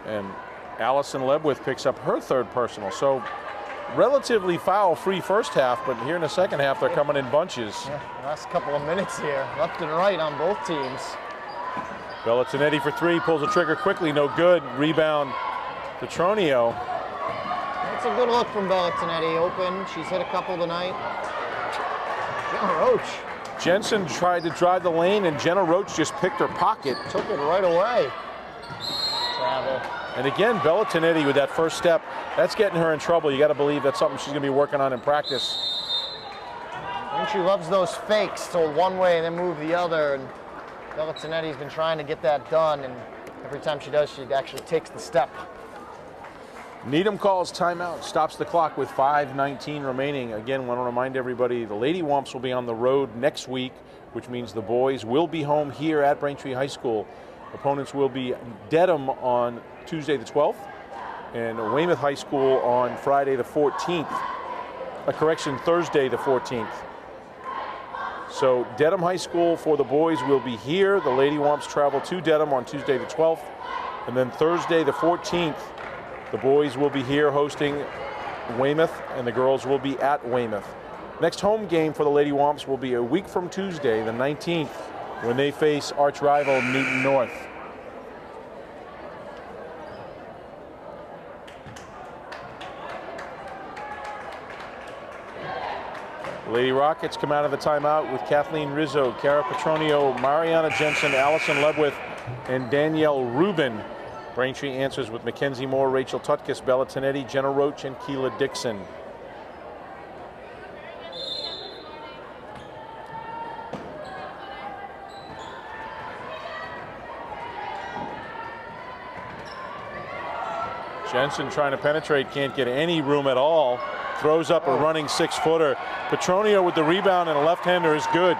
And Allison Lebwith picks up her third personal. So relatively foul-free first half, but here in the second half, they're coming in bunches. Yeah, last couple of minutes here, left and right on both teams. Bellatinetti for three, pulls the trigger quickly, no good. Rebound, Petronio. That's a good look from Bellatinetti, open. She's hit a couple tonight. Jenna Roach. Jensen tried to drive the lane, and Jenna Roach just picked her pocket. Took it right away. Travel. And again, Bellatinetti with that first step, that's getting her in trouble. You got to believe that's something she's going to be working on in practice. I think she loves those fakes, so one way and then move the other. And Bellatinetti's been trying to get that done, and every time she does, she actually takes the step. Needham calls timeout, stops the clock with 5:19 remaining. Again, want to remind everybody the Lady Womps will be on the road next week, which means the boys will be home here at Braintree High School. Opponents will be Dedham on Tuesday the 12th and Weymouth High School on Friday the 14th. Thursday the 14th. So Dedham High School for the boys will be here. The Lady Womps travel to Dedham on Tuesday the 12th. And then Thursday the 14th, the boys will be here hosting Weymouth, and the girls will be at Weymouth. Next home game for the Lady Womps will be a week from Tuesday, the 19th, when they face arch rival Newton North. The Lady Rockets come out of the timeout with Kathleen Rizzo, Cara Petronio, Mariana Jensen, Allison Lebwith, and Danielle Rubin. Braintree answers with Mackenzie Moore, Rachel Tutkus, Bellatinetti, Jenna Roach, and Keela Dixon. Jensen trying to penetrate, can't get any room at all. Throws up a running 6-footer. Petronio with the rebound, and a left-hander is good.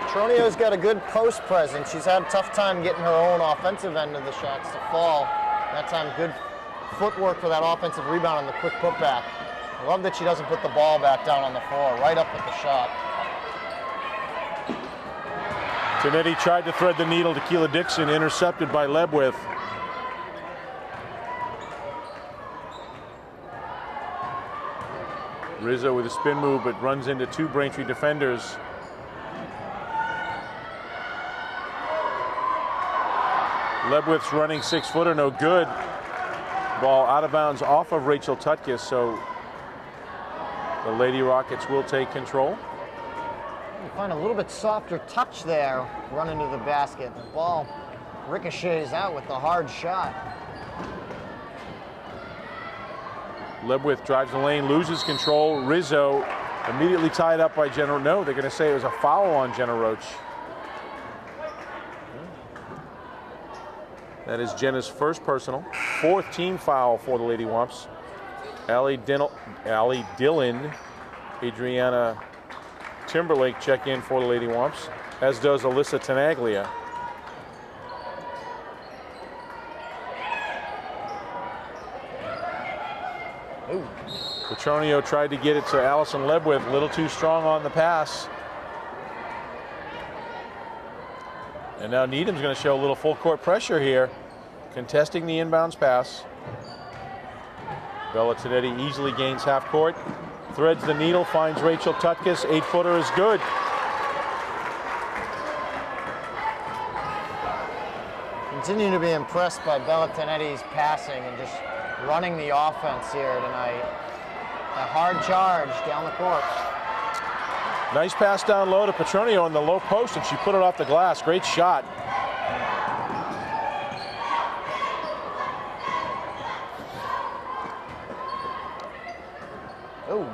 Petronio's got a good post presence. She's had a tough time getting her own offensive end of the shots to fall. That time, good footwork for that offensive rebound and the quick putback. I love that she doesn't put the ball back down on the floor, right up with the shot. Tanetti tried to thread the needle to Keela Dixon, intercepted by Lebwith. Rizzo with a spin move, but runs into two Braintree defenders. Lebwith's running 6-footer, no good. Ball out of bounds off of Rachel Tutkus, so the Lady Rockets will take control. You find a little bit softer touch there, running to the basket. The ball ricochets out with the hard shot. Lebwith drives the lane, loses control. Rizzo immediately tied up by Jenna. No, they're going to say it was a foul on Jenna Roach. That is Jenna's first personal. Fourth team foul for the Lady Womps. Allie Dillon, Adriana Timberlake check in for the Lady Womps, as does Alyssa Tenaglia. Petronio tried to get it to Allison Lebwith, a little too strong on the pass. And now Needham's going to show a little full court pressure here, contesting the inbounds pass. Bellatinetti easily gains half court. Threads the needle, finds Rachel Tutkus. 8-footer is good. Continue to be impressed by Bella Tenetti's passing and just running the offense here tonight. A hard charge down the court. Nice pass down low to Petronio on the low post, and she put it off the glass. Great shot. Ooh.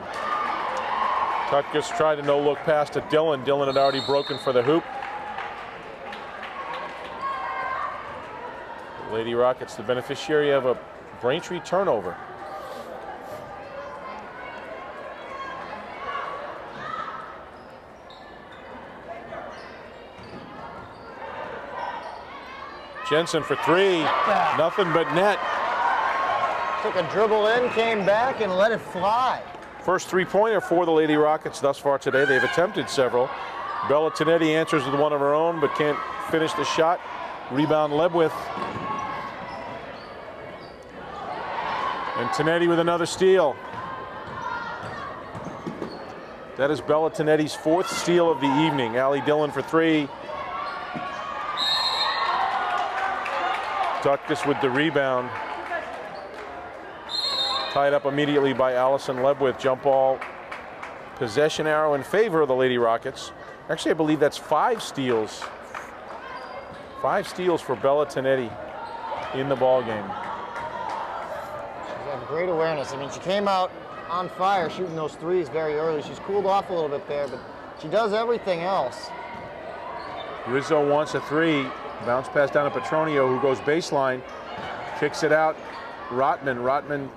Tutkus tried a no-look pass to Dillon. Dillon had already broken for the hoop. Lady Rockets, the beneficiary of a Braintree turnover. Jensen for three, nothing but net. Took a dribble in, came back, and let it fly. First three-pointer for the Lady Rockets thus far today. They've attempted several. Bella Tinetti answers with one of her own, but can't finish the shot. Rebound Lebwith. And Tinetti with another steal. That is Bella Tinetti's 4th steal of the evening. Allie Dillon for three. Tutkus with the rebound. Tied up immediately by Allison Lebwith. Jump ball. Possession arrow in favor of the Lady Rockets. Actually, I believe that's 5 steals. 5 steals for Bella Tinetti in the ball game. She's got great awareness. I mean, she came out on fire shooting those threes very early. She's cooled off a little bit there, but she does everything else. Rizzo wants a three. Bounce pass down to Petronio, who goes baseline. Kicks it out. Rotman.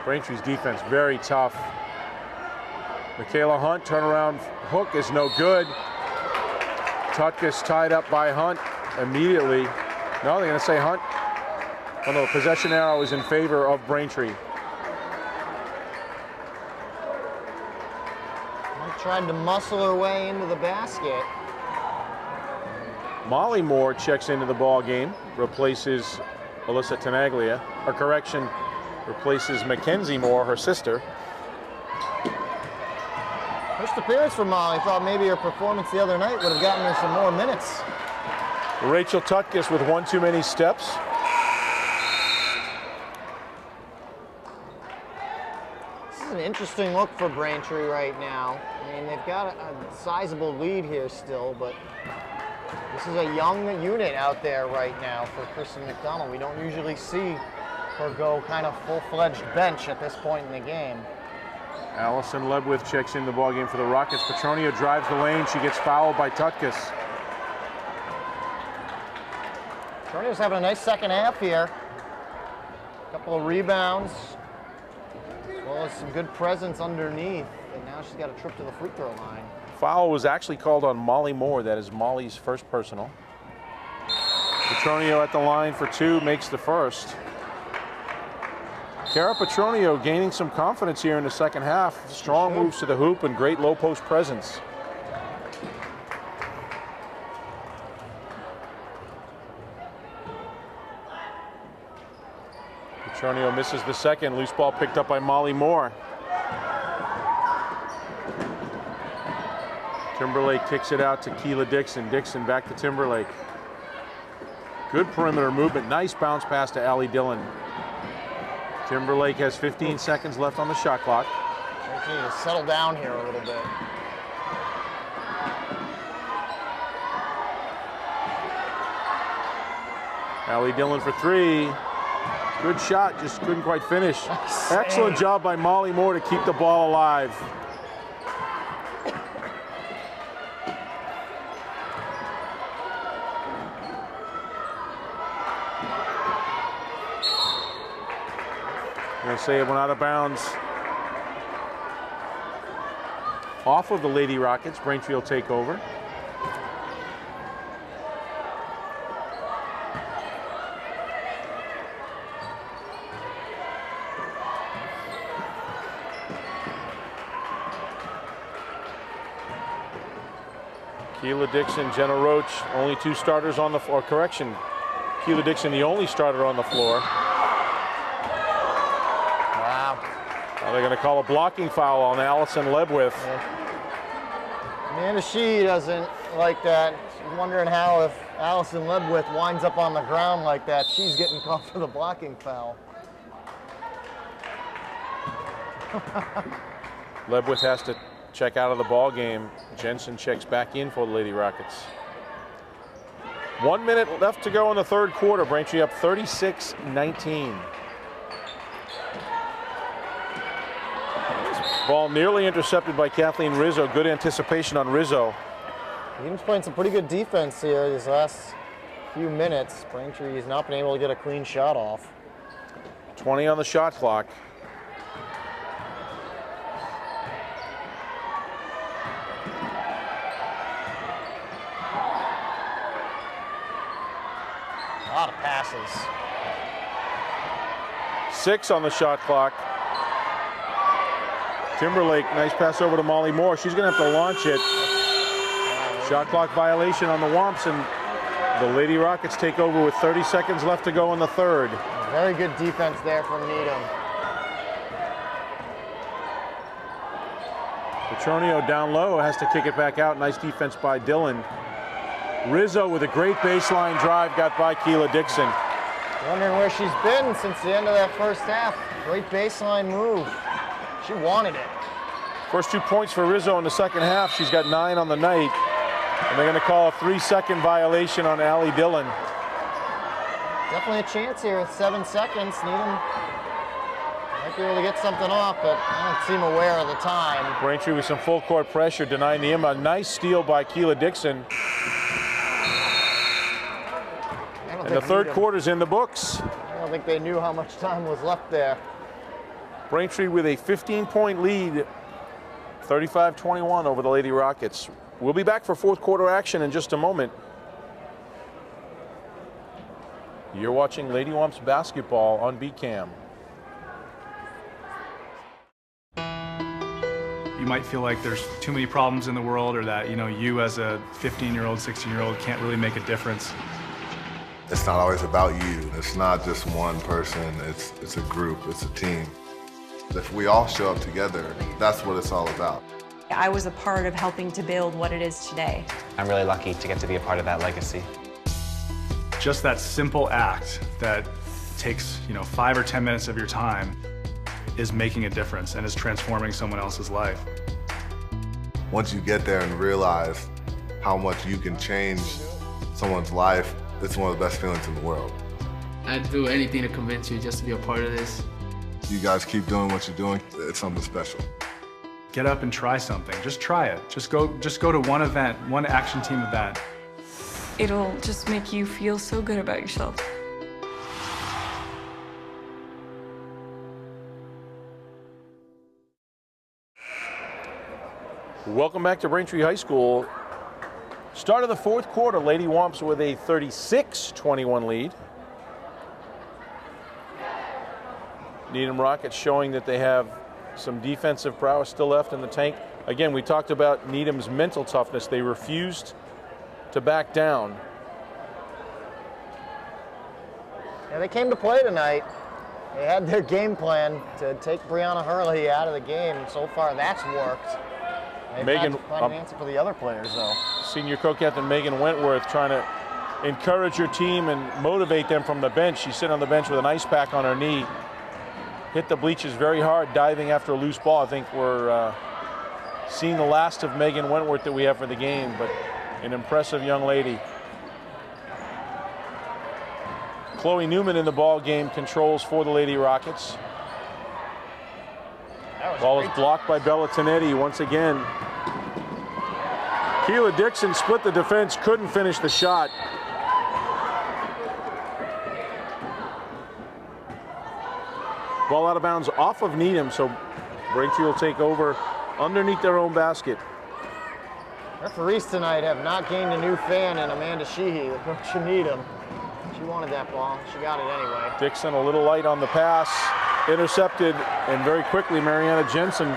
Braintree's defense very tough. Michaela Hunt, turnaround hook is no good. Tutkus tied up by Hunt immediately. No, they're going to say Hunt. Oh no, possession arrow is in favor of Braintree. Hunt tried to muscle her way into the basket. Molly Moore checks into the ball game, replaces Alyssa Tenaglia. Or correction, replaces Mackenzie Moore, her sister. First appearance for Molly. Thought maybe her performance the other night would have gotten her some more minutes. Rachel Tutkus with one too many steps. This is an interesting look for Braintree right now. I mean, they've got a sizable lead here still, but this is a young unit out there right now for Kristen McDonald. We don't usually see her go kind of full-fledged bench at this point in the game. Allison Lebwith checks in the ball game for the Rockets. Petronio drives the lane. She gets fouled by Tutkus. Petronio's having a nice second half here. A couple of rebounds, as well as some good presence underneath. And now she's got a trip to the free throw line. Foul was actually called on Molly Moore. That is Molly's first personal. Petronio at the line for two, makes the first. Cara Petronio gaining some confidence here in the second half. Strong moves to the hoop and great low post presence. Petronio misses the second. Loose ball picked up by Molly Moore. Timberlake kicks it out to Keela Dixon. Dixon back to Timberlake. Good perimeter movement. Nice bounce pass to Allie Dillon. Timberlake has 15 seconds left on the shot clock. They need to settle down here a little bit. Allie Dillon for three. Good shot, just couldn't quite finish. Excellent job by Molly Moore to keep the ball alive. I'm going to say it went out of bounds. Off of the Lady Rockets. Braintree will take over. Keela Dixon, Jenna Roach, only two starters on the floor. Correction, Keela Dixon, the only starter on the floor. They're going to call a blocking foul on Allison Lebwith. Amanda Sheehy doesn't like that. She's wondering how if Allison Lebwith winds up on the ground like that, she's getting called for the blocking foul. Lebwith has to check out of the ball game. Jensen checks back in for the Lady Rockets. 1 minute left to go in the third quarter. Braintree up 36-19. Ball nearly intercepted by Kathleen Rizzo. Good anticipation on Rizzo. Needham's playing some pretty good defense here these last few minutes. Braintree has not been able to get a clean shot off. 20 on the shot clock. A lot of passes. 6 on the shot clock. Timberlake, nice pass over to Molly Moore. She's going to have to launch it. Shot clock violation on the Womps, and the Lady Rockets take over with 30 seconds left to go in the third. Very good defense there from Needham. Petronio down low, has to kick it back out. Nice defense by Dillon. Rizzo with a great baseline drive, got by Keela Dixon. Wondering where she's been since the end of that first half. Great baseline move. She wanted it. First 2 points for Rizzo in the second half. She's got 9 on the night. And they're going to call a 3-second violation on Allie Dillon. Definitely a chance here with 7 seconds. Needham might be able to get something off, but I don't seem aware of the time. Braintree with some full court pressure, denying Needham. A nice steal by Keela Dixon. And the third quarter's in the books. I don't think they knew how much time was left there. Braintree with a 15-point lead, 35-21 over the Lady Rockets. We'll be back for fourth quarter action in just a moment. You're watching Lady Womps basketball on BCAM. You might feel like there's too many problems in the world, or that, you as a 15-year-old, 16-year-old can't really make a difference. It's not always about you. It's not just one person. It's a group. It's a team. If we all show up together, that's what it's all about. I was a part of helping to build what it is today. I'm really lucky to get to be a part of that legacy. Just that simple act that takes, 5 or 10 minutes of your time is making a difference and is transforming someone else's life. Once you get there and realize how much you can change someone's life, it's one of the best feelings in the world. I'd do anything to convince you just to be a part of this. You guys keep doing what you're doing. It's something special. Get up and try something. Just try it. Just go to one event, one action team event. It'll just make you feel so good about yourself. Welcome back to Braintree High School. Start of the fourth quarter, Lady Womps with a 36-21 lead. Needham Rockets showing that they have some defensive prowess still left in the tank. Again, we talked about Needham's mental toughness. They refused to back down. Yeah, they came to play tonight. They had their game plan to take Brianna Hurley out of the game. So far, that's worked. They've Megan, had to find an answer for the other players, though. Senior co-captain Megan Wentworth trying to encourage her team and motivate them from the bench. She's sitting on the bench with an ice pack on her knee. Hit the bleachers very hard, diving after a loose ball. I think we're seeing the last of Megan Wentworth that we have for the game, but an impressive young lady. Chloe Newman in the ball game controls for the Lady Rockets. Ball is blocked by Bella Tanetti once again. Keela Dixon split the defense, couldn't finish the shot. Ball out of bounds off of Needham, so Braintree will take over underneath their own basket. Referees tonight have not gained a new fan in Amanda Sheehy, the coach of Needham. She wanted that ball. She got it anyway. Dixon a little light on the pass. Intercepted, and very quickly Mariana Jensen.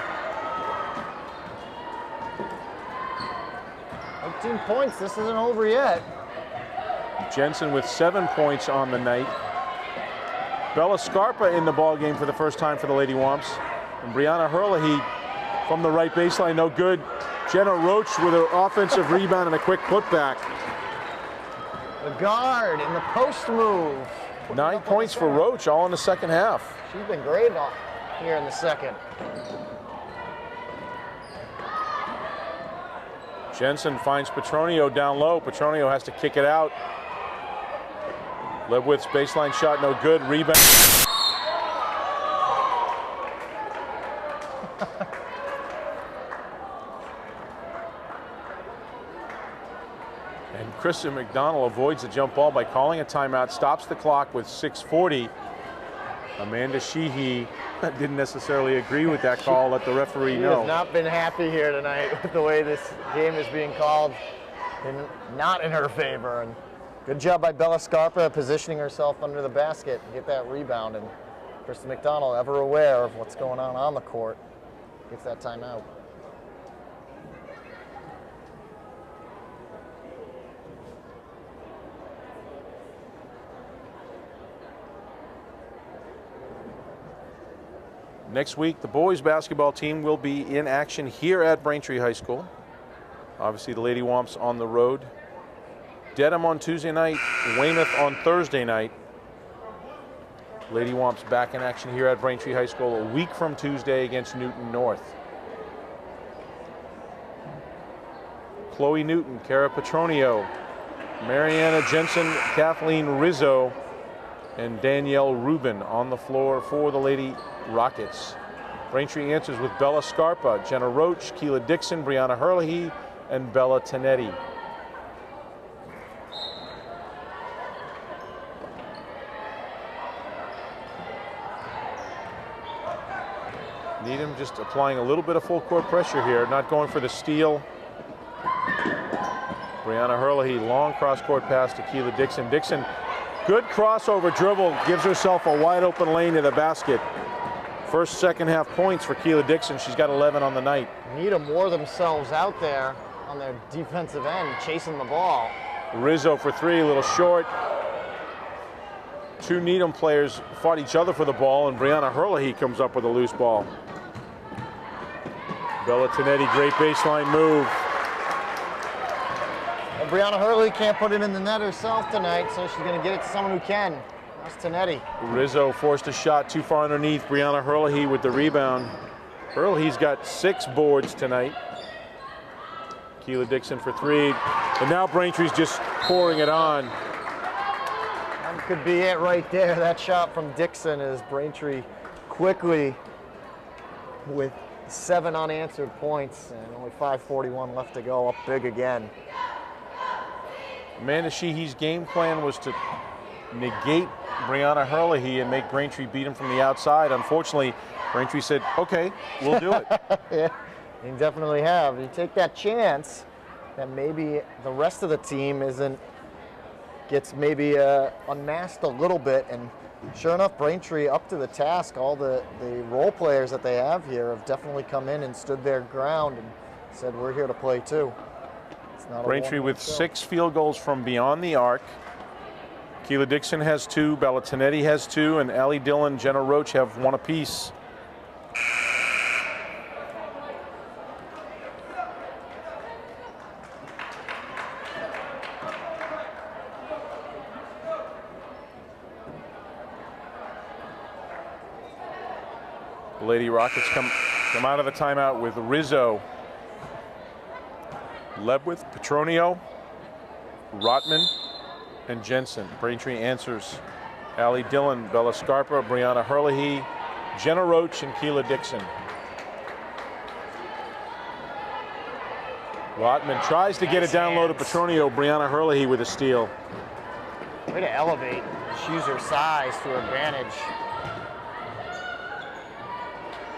18 points. This isn't over yet. Jensen with 7 points on the night. Bella Scarpa in the ball game for the first time for the Lady Womps. And Brianna Herlihy from the right baseline, no good. Jenna Roach with an offensive rebound and a quick putback. The guard in the post move. 9 points for Roach, all in the second half. She's been great here in the second. Jensen finds Petronio down low. Petronio has to kick it out. Lebwitz's baseline shot, no good. Rebound. And Kristen McDonald avoids the jump ball by calling a timeout, stops the clock with 6:40. Amanda Sheehy didn't necessarily agree with that call, let the referee know. She has not been happy here tonight with the way this game is being called, and not in her favor. And good job by Bella Scarpa positioning herself under the basket and get that rebound. And Kristen McDonald, ever aware of what's going on the court, gets that timeout. Next week, the boys basketball team will be in action here at Braintree High School. Obviously, the Lady Womps on the road. Dedham on Tuesday night, Weymouth on Thursday night. Lady Womps back in action here at Braintree High School a week from Tuesday against Newton North. Chloe Newton, Cara Petronio, Mariana Jensen, Kathleen Rizzo, and Danielle Rubin on the floor for the Lady Rockets. Braintree answers with Bella Scarpa, Jenna Roach, Keela Dixon, Brianna Herlihy, and Bella Tanetti. Needham just applying a little bit of full court pressure here, not going for the steal. Brianna Herlihy, long cross court pass to Keela Dixon. Dixon, good crossover dribble, gives herself a wide open lane to the basket. First second half points for Keela Dixon. She's got 11 on the night. Needham wore themselves out there on their defensive end, chasing the ball. Rizzo for three, a little short. Two Needham players fought each other for the ball, and Brianna Herlihy comes up with a loose ball. Bella Tanetti, great baseline move. And Brianna Herlihy can't put it in the net herself tonight, so she's going to get it to someone who can. That's Tanetti. Rizzo forced a shot too far underneath. Brianna Herlihy with the rebound. Herlihy's got 6 boards tonight. Keela Dixon for three. And now Braintree's just pouring it on. That could be it right there. That shot from Dixon is Braintree quickly with 7 unanswered points and only 5:41 left to go, up big again. Amanda Sheehy's game plan was to negate Brianna Herlihy and make Braintree beat him from the outside. Unfortunately, Braintree said, okay, we'll do it. Yeah, you definitely have. You take that chance that maybe the rest of the team gets maybe unmasked a little bit, and sure enough, Braintree up to the task. All the role players that they have here have definitely come in and stood their ground and said, we're here to play too. It's not Braintree with 6 field goals from beyond the arc. Keela Dixon has 2, Bella Tanetti has 2, and Allie Dillon, Jenna Roach have 1 apiece. The Lady Rockets come out of the timeout with Rizzo, Lebwith, Petronio, Rotman, and Jensen. Braintree answers. Allie Dillon, Bella Scarpa, Brianna Herlihy, Jenna Roach, and Keela Dixon. Rotman tries to get it down low to Petronio. Brianna Herlihy with a steal. Way to elevate, use her size to her advantage.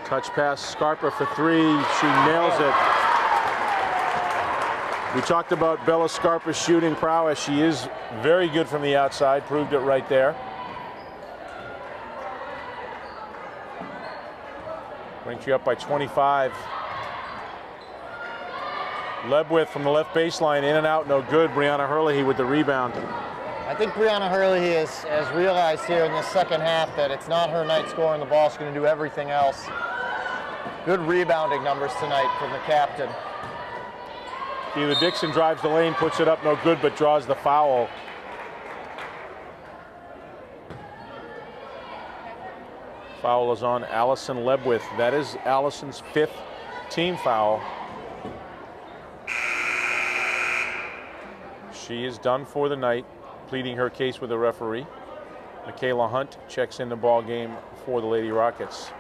Touch pass, Scarpa for 3. She nails it. We talked about Bella Scarpa's shooting prowess. She is very good from the outside, proved it right there. Braintree up by 25. Lebwith from the left baseline, in and out, no good. Brianna Herlihy with the rebound. I think Brianna Herlihy has realized here in the second half that it's not her night scoring the ball. She's going to do everything else. Good rebounding numbers tonight from the captain. Keela Dixon drives the lane, puts it up, no good, but draws the foul. Foul is on Allison Lebwith. That is Allison's 5th team foul. She is done for the night, pleading her case with the referee. Michaela Hunt checks in the ball game for the Lady Rockets.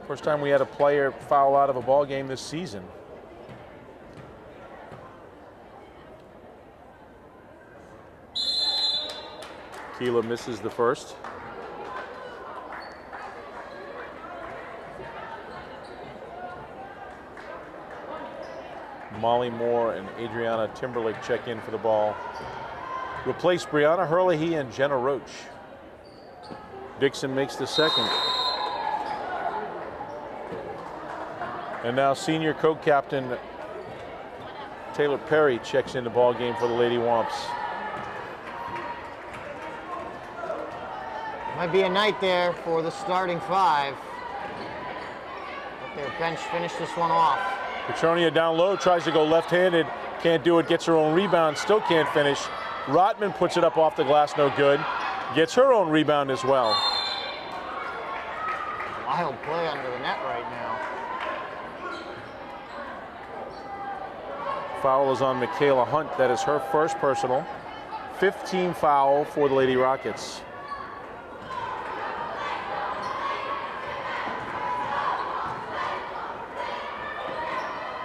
First time we had a player foul out of a ball game this season. Keela misses the first. Molly Moore and Adriana Timberlake check in for the ball. Replace Brianna Herlihy and Jenna Roach. Dixon makes the second. And now senior co-captain Taylor Perry checks in the ball game for the Lady Womps. Might be a night there for the starting 5. But their bench finished this one off. Petronia down low, tries to go left-handed, can't do it, gets her own rebound, still can't finish. Rotman puts it up off the glass, no good. Gets her own rebound as well. Wild play under the net right now. Foul is on Michaela Hunt. That is her first personal. 5th team foul for the Lady Rockets.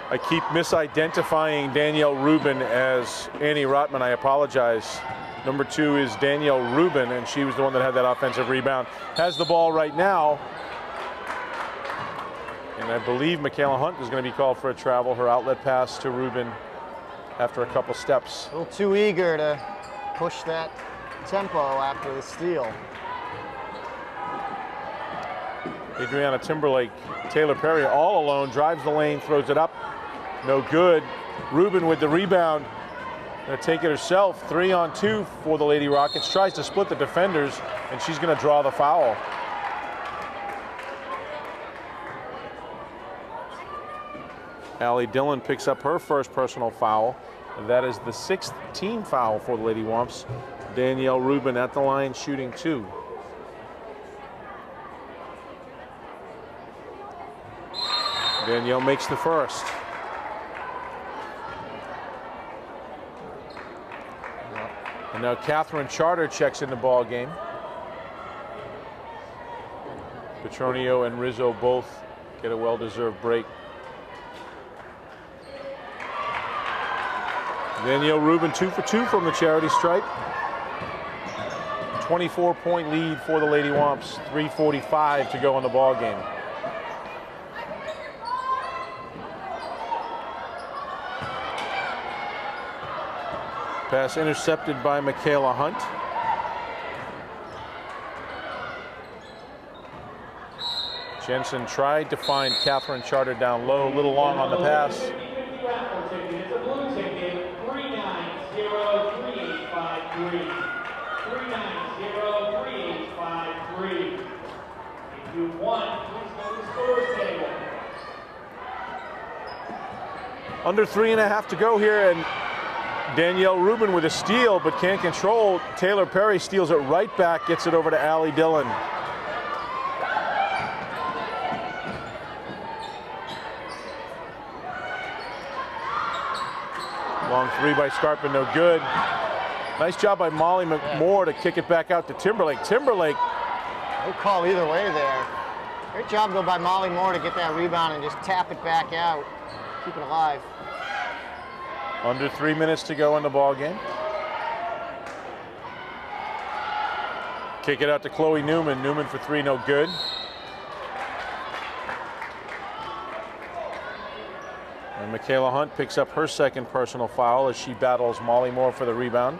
I keep misidentifying Danielle Rubin as Annie Rotman. I apologize. Number 2 is Danielle Rubin, and she was the one that had that offensive rebound. Has the ball right now. And I believe Michaela Hunt is going to be called for a travel. Her outlet pass to Rubin after a couple steps. A little too eager to push that tempo after the steal. Adriana Timberlake, Taylor Perry all alone, drives the lane, throws it up. No good. Rubin with the rebound. Gonna take it herself. 3-on-2 for the Lady Rockets. Tries to split the defenders, and she's gonna draw the foul. Allie Dillon picks up her first personal foul. That is the 6th team foul for the Lady Womps. Danielle Rubin at the line shooting 2. Danielle makes the first. And now Catherine Charter checks in the ball game. Petronio and Rizzo both get a well-deserved break. Danielle Rubin 2 for 2 from the charity stripe. 24-point lead for the Lady Womps. 3:45 to go in the ball game. Pass intercepted by Michaela Hunt. Jensen tried to find Catherine Charter down low, a little long on the pass. Under 3.5 to go here, and Danielle Rubin with a steal, but can't control. Taylor Perry steals it right back, gets it over to Allie Dillon. Long 3 by Scarpin, no good. Nice job by Molly Moore to kick it back out to Timberlake. Timberlake. No call either way there. Great job though by Molly Moore to get that rebound and just tap it back out. Keep it alive. Under 3 minutes to go in the ball game. Kick it out to Chloe Newman. Newman for 3, no good. And Michaela Hunt picks up her second personal foul as she battles Molly Moore for the rebound.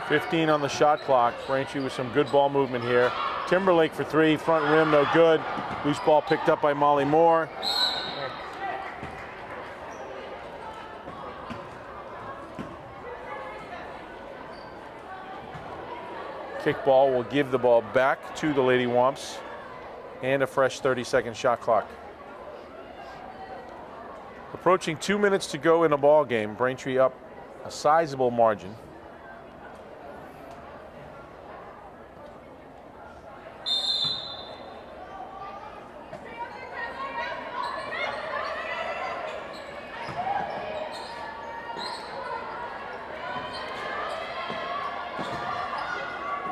15 on the shot clock. Braintree with some good ball movement here. Timberlake for three, front rim, no good. Loose ball picked up by Molly Moore. Kickball will give the ball back to the Lady Womps and a fresh 30-second shot clock. Approaching 2 minutes to go in a ball game. Braintree up a sizable margin.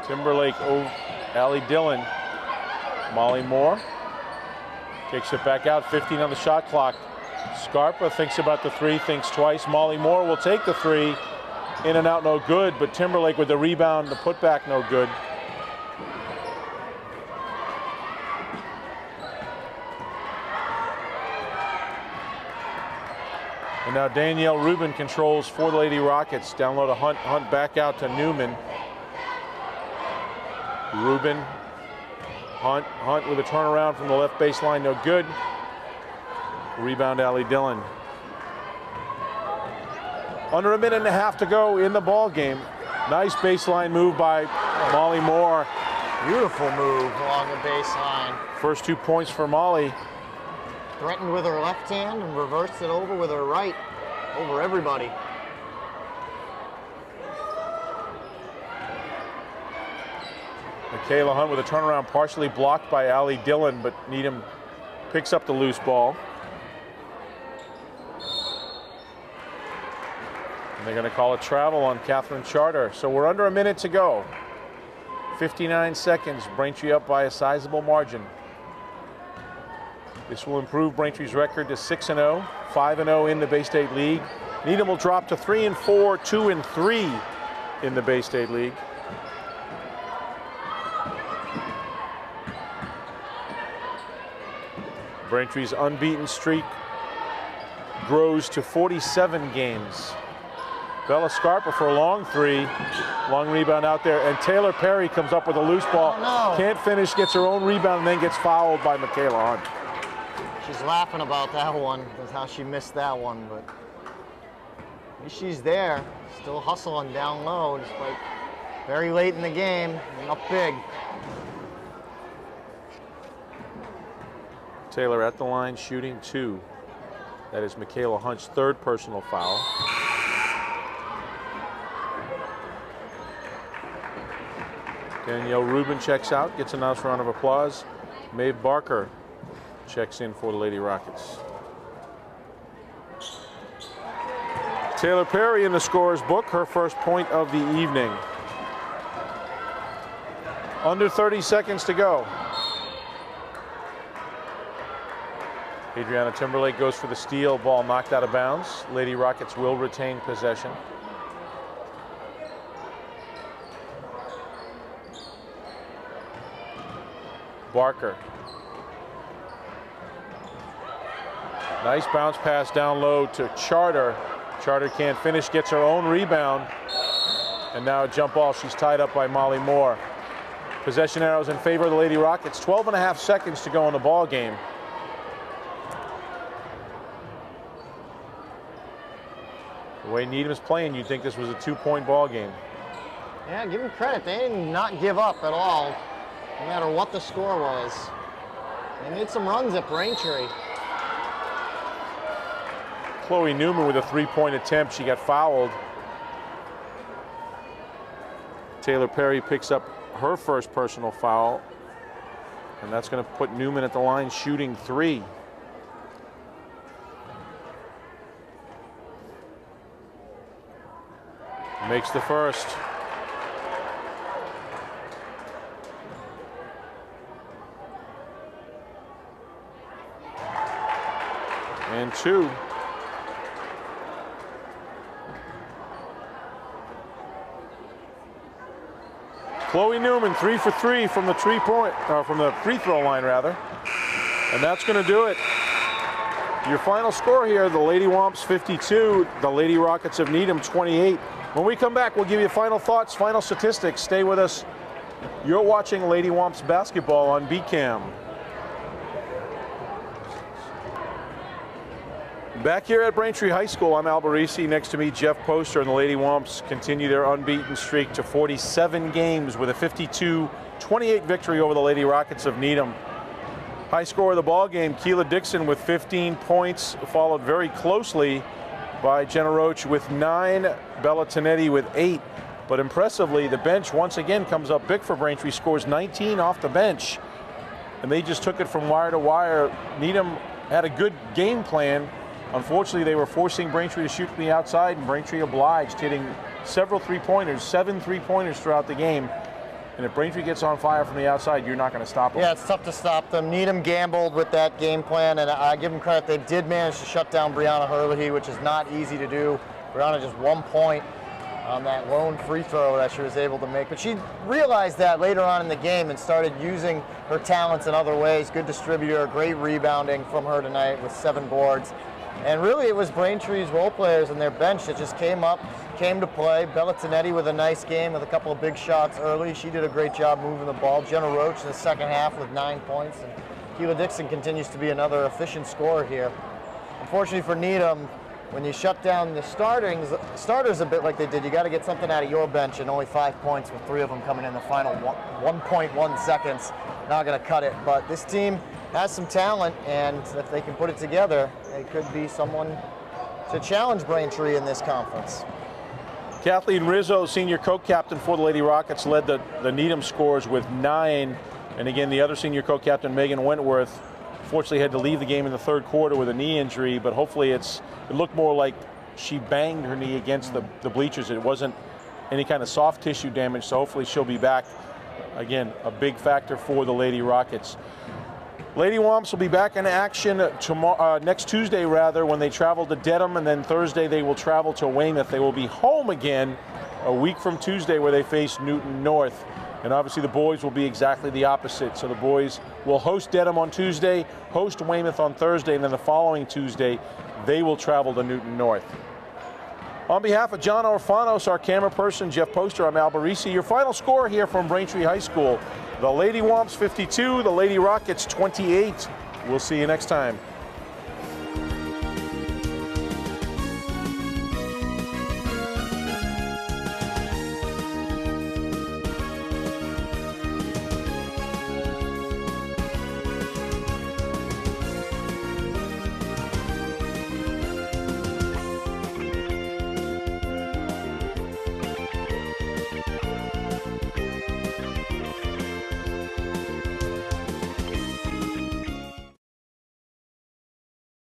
Timberlake, Allie Dillon, Molly Moore takes it back out, 15 on the shot clock. Scarpa thinks about the three, thinks twice. Molly Moore will take the three, in and out, no good, but Timberlake with the rebound, the putback, no good. And now Danielle Rubin controls for the Lady Rockets. Down low to Hunt, Hunt back out to Newman. Rubin, Hunt with a turnaround from the left baseline, no good. Rebound, Allie Dillon. Under a minute and a half to go in the ball game. Nice baseline move by Molly Moore. Beautiful move along the baseline. First 2 points for Molly. Threatened with her left hand and reversed it over with her right, over everybody. Michaela Hunt with a turnaround partially blocked by Allie Dillon, but Needham picks up the loose ball. And they're going to call a travel on Catherine Charter. So we're under a minute to go. 59 seconds, Braintree up by a sizable margin. This will improve Braintree's record to 6-0, 5-0 in the Bay State League. Needham will drop to 3-4, 2-3 in the Bay State League. Braintree's unbeaten streak grows to 47 games. Bella Scarpa for a long three. Long rebound out there, and Taylor Perry comes up with a loose ball. Oh, no. Can't finish, gets her own rebound, and then gets fouled by Michaela Hunt. She's laughing about that one, that's how she missed that one, but at least she's there, still hustling down low, despite very late in the game, and up big. Taylor at the line shooting two. That is Michaela Hunt's third personal foul. Danielle Rubin checks out, gets a nice round of applause. Maeve Barker checks in for the Lady Rockets. Taylor Perry in the scorer's book, her first point of the evening. Under 30 seconds to go. Adriana Timberlake goes for the steal, ball knocked out of bounds. Lady Rockets will retain possession. Barker. Nice bounce pass down low to Charter. Charter can't finish, gets her own rebound. And now a jump ball, she's tied up by Molly Moore. Possession arrows in favor of the Lady Rockets. 12.5 seconds to go in the ball game. The way Needham's playing, you'd think this was a 2-point ball game. Yeah, give them credit. They did not give up at all, no matter what the score was. They made some runs at Braintree. Chloe Newman with a 3-point attempt. She got fouled. Taylor Perry picks up her first personal foul, and that's going to put Newman at the line shooting three. Makes the first. And two. Chloe Newman 3 for 3 from the from the free throw line rather. And that's going to do it. Your final score here, the Lady Womps 52, the Lady Rockets of Needham 28. When we come back, we'll give you final thoughts, final statistics. Stay with us. You're watching Lady Womps basketball on BCAM. Back here at Braintree High School, I'm Al Barisi. Next to me, Jeff Poster, and the Lady Womps continue their unbeaten streak to 47 games with a 52-28 victory over the Lady Rockets of Needham. High score of the ball game, Keela Dixon with 15 points, followed very closely by Jenna Roach with 9, Bella Tonetti with 8. But impressively, the bench once again comes up big for Braintree, scores 19 off the bench, and they just took it from wire to wire. Needham had a good game plan. Unfortunately, they were forcing Braintree to shoot from the outside, and Braintree obliged, hitting several three-pointers, 7 three-pointers throughout the game. And if Braintree gets on fire from the outside, you're not going to stop them. Yeah, it's tough to stop them. Needham gambled with that game plan, and I give them credit. They did manage to shut down Brianna Herlihy, which is not easy to do. Brianna just 1 point on that lone free throw that she was able to make. But she realized that later on in the game and started using her talents in other ways. Good distributor, great rebounding from her tonight with 7 boards. And really, it was Braintree's role players and their bench that just came to play. Bella Tonetti with a nice game with a couple of big shots early. She did a great job moving the ball. Jenna Roach in the second half with 9 points. And Keela Dixon continues to be another efficient scorer here. Unfortunately for Needham, when you shut down the starters a bit like they did, you got to get something out of your bench, and only 5 points with 3 of them coming in the final 1.1 seconds. Not going to cut it, but this team has some talent, and if they can put it together, they could be someone to challenge Braintree in this conference. Kathleen Rizzo, senior co-captain for the Lady Rockets, led the Needham scores with 9. And again, the other senior co-captain, Megan Wentworth, fortunately had to leave the game in the third quarter with a knee injury, but hopefully it looked more like she banged her knee against the bleachers. It wasn't any kind of soft tissue damage, so hopefully she'll be back. Again, a big factor for the Lady Rockets. Lady Womps will be back in action tomorrow, next Tuesday when they travel to Dedham, and then Thursday they will travel to Weymouth. They will be home again a week from Tuesday where they face Newton North. And obviously the boys will be exactly the opposite. So the boys will host Dedham on Tuesday, host Weymouth on Thursday, and then the following Tuesday they will travel to Newton North. On behalf of John Orfanos, our camera person, Jeff Poster, I'm Al Barisi. Your final score here from Braintree High School. The Lady Womps 52, the Lady Rockets 28. We'll see you next time.